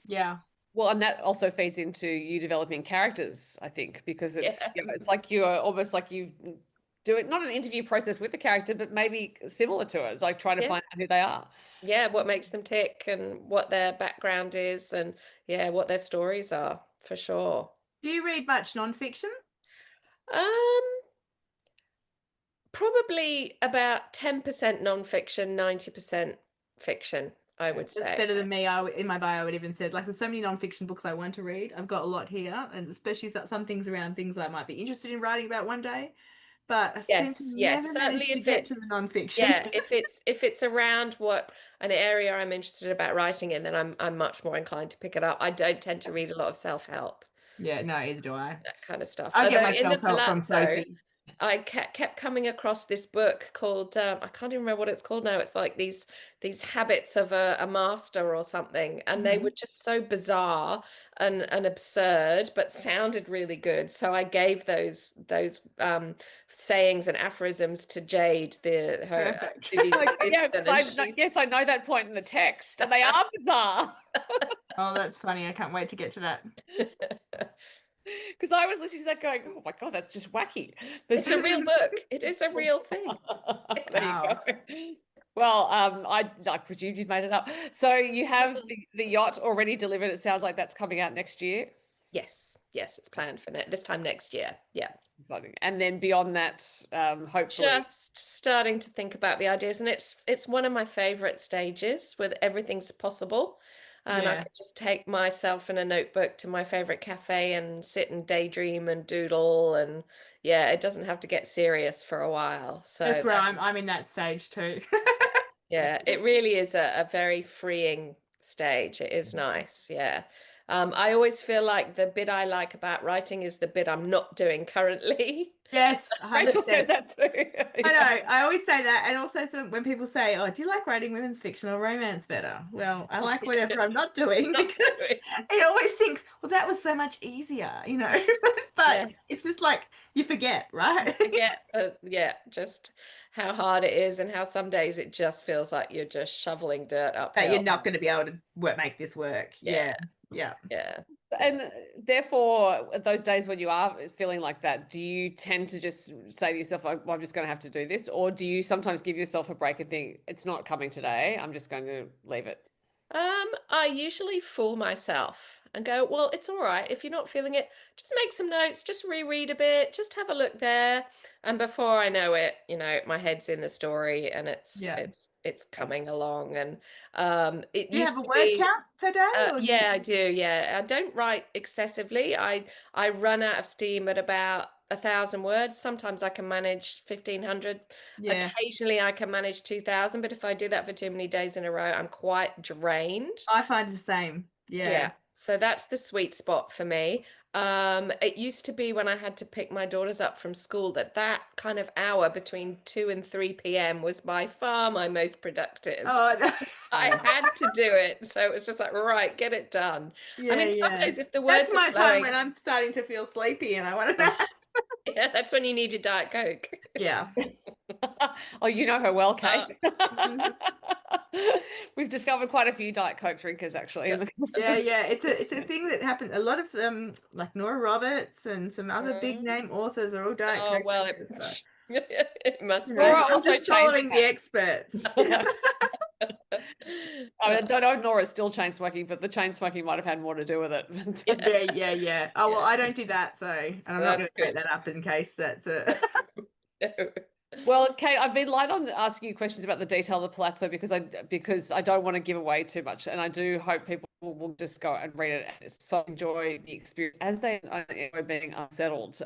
B: Yeah.
A: Well, and that also feeds into you developing characters, I think, because it's
C: Yeah.
A: it's like you're almost like you do it, not an interview process with the character, but maybe similar to it. It's like trying to
C: Yeah.
A: find out who they are.
C: Yeah, what makes them tick and what their background is and yeah, what their stories are, for sure.
B: Do you read much nonfiction?
C: Um, Probably about 10% nonfiction, 90% fiction, I would
B: That's
C: say.
B: better than me. In my bio, I would even said, like, there's so many nonfiction books I want to read. I've got a lot here, and especially some things around things I might be interested in writing about one day. But I seem to never
C: Certainly
B: manage to get to the nonfiction.
C: yeah, if it's around what an area I'm interested about writing in, then I'm much more inclined to pick it up. I don't tend to read a lot of self-help,
B: Yeah, no, either do I.
C: that kind of stuff.
B: I get
C: Although
B: my
C: in the
B: self-help from
C: Palazzo,
B: Sophie.
C: I kept coming across this book called I can't even remember what it's called now. It's like these habits of a master or something, and they were just so bizarre and absurd, but sounded really good. So I gave those sayings and aphorisms to Jade, her
B: Perfect.
A: Yeah,
C: assistant, and
A: yes, I know that point in the text, and they are bizarre.
B: Oh, that's funny. I can't wait to get to that.
A: Because I was listening to that going, oh my God, that's just wacky. But
C: it's a real book. It is a real thing.
A: there you go. Well, I presume you've made it up. So you have the yacht already delivered. It sounds like that's coming out next year.
C: Yes, it's planned for this time next year. Yeah.
A: Exciting. And then beyond that, hopefully.
C: Just starting to think about the ideas, and it's one of my favorite stages where everything's possible. And I could just take myself in a notebook to my favorite cafe and sit and daydream and doodle, and yeah, it doesn't have to get serious for a while. So
B: that's where I'm in that stage too.
C: yeah, it really is a very freeing stage. It is nice. Yeah. I always feel like the bit I like about writing is the bit I'm not doing currently.
B: Yes,
A: Rachel said that too.
B: I know. I always say that, and also when people say, "Oh, do you like writing women's fiction or romance better?" Well, I like whatever I'm not doing because it always thinks, "Well, that was so much easier," you know. But it's just like you forget, right?
C: Yeah, just how hard it is, and how some days it just feels like you're just shoveling dirt uphill.
B: That you're not going to be able to make this work. Yeah.
A: And therefore, those days when you are feeling like that, do you tend to just say to yourself, well, I'm just going to have to do this? Or do you sometimes give yourself a break and think, it's not coming today, I'm just going to leave it?
C: I usually fool myself and go, well, it's all right. If you're not feeling it, just make some notes, just reread a bit, just have a look there. And before I know it, my head's in the story and it's coming along. And it
B: Do you
C: used
B: have a
C: to
B: word
C: be
B: count per day?
C: yeah, I do. Yeah, I don't write excessively. I run out of steam at about 1,000 words. Sometimes I can manage 1,500.
B: Yeah.
C: Occasionally I can manage 2,000, but if I do that for too many days in a row, I'm quite drained.
B: I find the same. Yeah.
C: So that's the sweet spot for me. It used to be when I had to pick my daughters up from school that kind of hour between 2 and 3 p.m. was by far my most productive.
B: Oh, no.
C: I had to do it. So it was just like, right, get it done.
B: Yeah,
C: I mean, sometimes if the words
B: that's my
C: are flowing,
B: time when I'm starting to feel sleepy and I want to nap.
C: yeah, that's when you need your Diet Coke.
B: Yeah.
A: Oh, you know her well, Kate. We've discovered quite a few Diet Coke drinkers, actually.
B: Yeah. It's a thing that happens. A lot of them, like Nora Roberts and some other big name authors, are all Diet Coke.
C: Well, it must be.
A: Nora
B: I'm
A: also
B: just following the experts.
A: I mean, I don't know if Nora's still chain smoking, but the chain smoking might have had more to do with it.
B: Yeah. Oh, well, I don't do that, and I'm not going to take that up in case that's a...
A: Well, Kate, I've been light on asking you questions about the detail of the Palazzo because I don't want to give away too much, and I do hope people will just go and read it, so enjoy the experience as they enjoy being unsettled.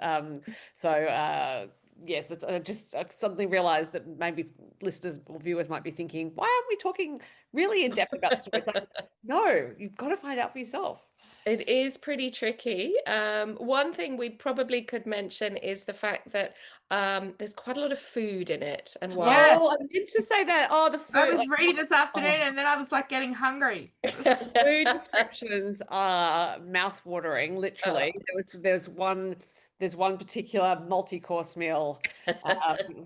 A: Yes, I just suddenly realized that maybe listeners or viewers might be thinking, why aren't we talking really in depth about the story? It's like, no, you've got to find out for yourself.
C: It is pretty tricky. One thing we probably could mention is the fact that there's quite a lot of food in it. And
A: I meant to say that. Oh, the food.
B: I was reading this afternoon and then I was like getting hungry.
A: Food descriptions are mouth-watering, literally. There was one there's one particular multi-course meal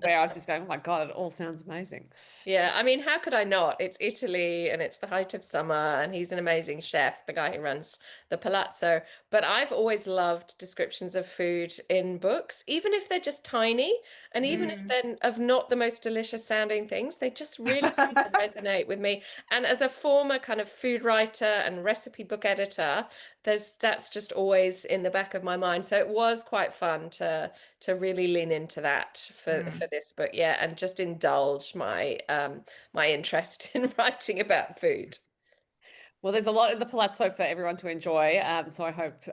A: where I was just going, oh my God, it all sounds amazing.
C: Yeah, I mean, how could I not? It's Italy and it's the height of summer, and he's an amazing chef, the guy who runs the Palazzo. But I've always loved descriptions of food in books, even if they're just tiny, and even if they're of not the most delicious sounding things, they just really seem to resonate with me. And as a former kind of food writer and recipe book editor, that's just always in the back of my mind. So it was quite fun to really lean into that for this book, yeah, and just indulge my interest in writing about food.
A: Well, there's a lot in the Palazzo for everyone to enjoy, so I hope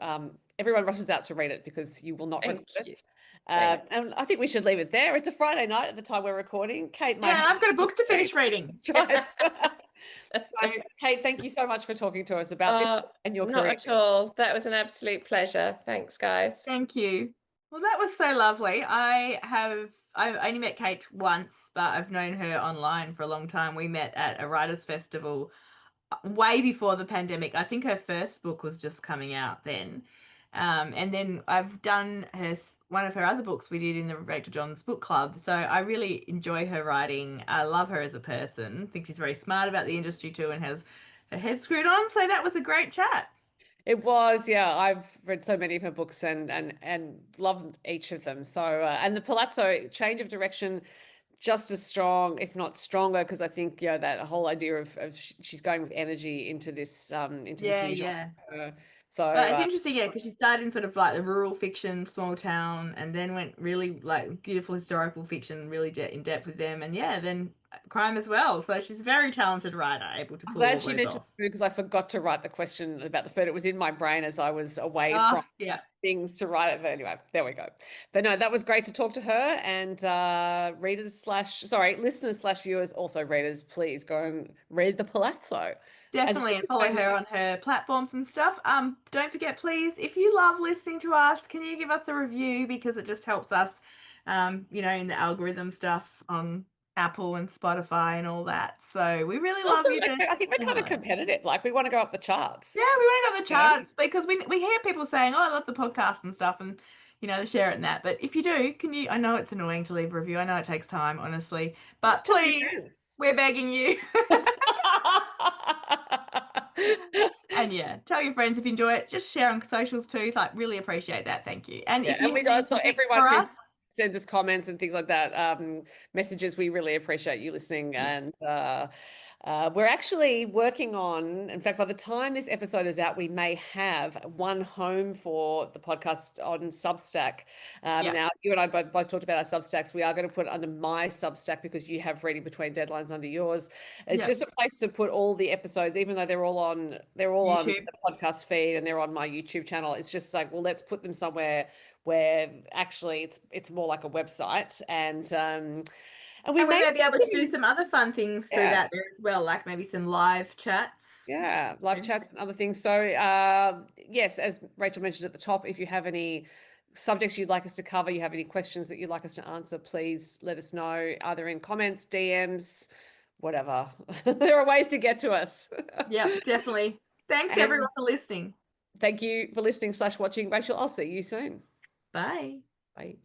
A: everyone rushes out to read it because you will not regret
C: Thank you.
A: it. And I think we should leave it there. It's a Friday night at the time we're recording. Kate,
B: yeah, I've got a book to finish reading.
A: That's right. So, Kate, thank you so much for talking to us about this and your
C: not
A: career.
C: at all. That was an absolute pleasure. Thanks, guys.
B: Thank you. Well, that was so lovely. I've only met Kate once, but I've known her online for a long time. We met at a writers' festival way before the pandemic. I think her first book was just coming out then. And then I've done one of her other books we did in the Rachel Johns book club. So I really enjoy her writing. I love her as a person. I think she's very smart about the industry too and has her head screwed on. So that was a great chat.
A: It was, yeah. I've read so many of her books and loved each of them. So and the Palazzo, change of direction, just as strong, if not stronger, because I think that whole idea of she's going with energy into this new genre. So
B: but it's interesting, yeah, because she started in sort of like the rural fiction, small town, and then went really like beautiful historical fiction, really in depth with them, and then crime as well. So she's a very talented writer, able to
A: I'm
B: pull all
A: glad she
B: those
A: mentioned
B: off.
A: food because I forgot to write the question about the food. It was in my brain as I was away from things to write it. But anyway, there we go. But no, that was great to talk to her, and listeners/viewers, also readers, please go and read the Palazzo.
B: Definitely, and follow her on her platforms and stuff. Don't forget, please, if you love listening to us, can you give us a review, because it just helps us, in the algorithm stuff on Apple and Spotify and all that. So we really love you.
A: I think we're kind of competitive. Like, we want to go up the charts.
B: Yeah, we want to go up the charts because we hear people saying, "Oh, I love the podcast and stuff," and they share it and that. But if you do, can you? I know it's annoying to leave a review. I know it takes time, honestly, but please, we're begging you. And tell your friends if you enjoy it. Just share on socials too. Like, really appreciate that. Thank you. And if you
A: everyone who sends us comments and things like that, messages, we really appreciate you listening. And we're actually working on, in fact, by the time this episode is out, we may have one home for the podcast on Substack. Now, you and I both talked about our Substacks. We are going to put it under my Substack because you have Reading Between Deadlines under yours. It's just a place to put all the episodes, even though they're all on the podcast feed and they're on my YouTube channel. It's just like, well, let's put them somewhere where actually it's more like a website, and we may
B: be able to do some other fun things through that there as well, like maybe some live chats.
A: Yeah, live chats and other things. So yes, as Rachel mentioned at the top, if you have any subjects you'd like us to cover, you have any questions that you'd like us to answer, please let us know, either in comments, DMs, whatever. There are ways to get to us.
B: Yeah, definitely. Thanks everyone for listening.
A: Thank you for listening/watching. Rachel, I'll see you soon.
B: Bye.
A: Bye.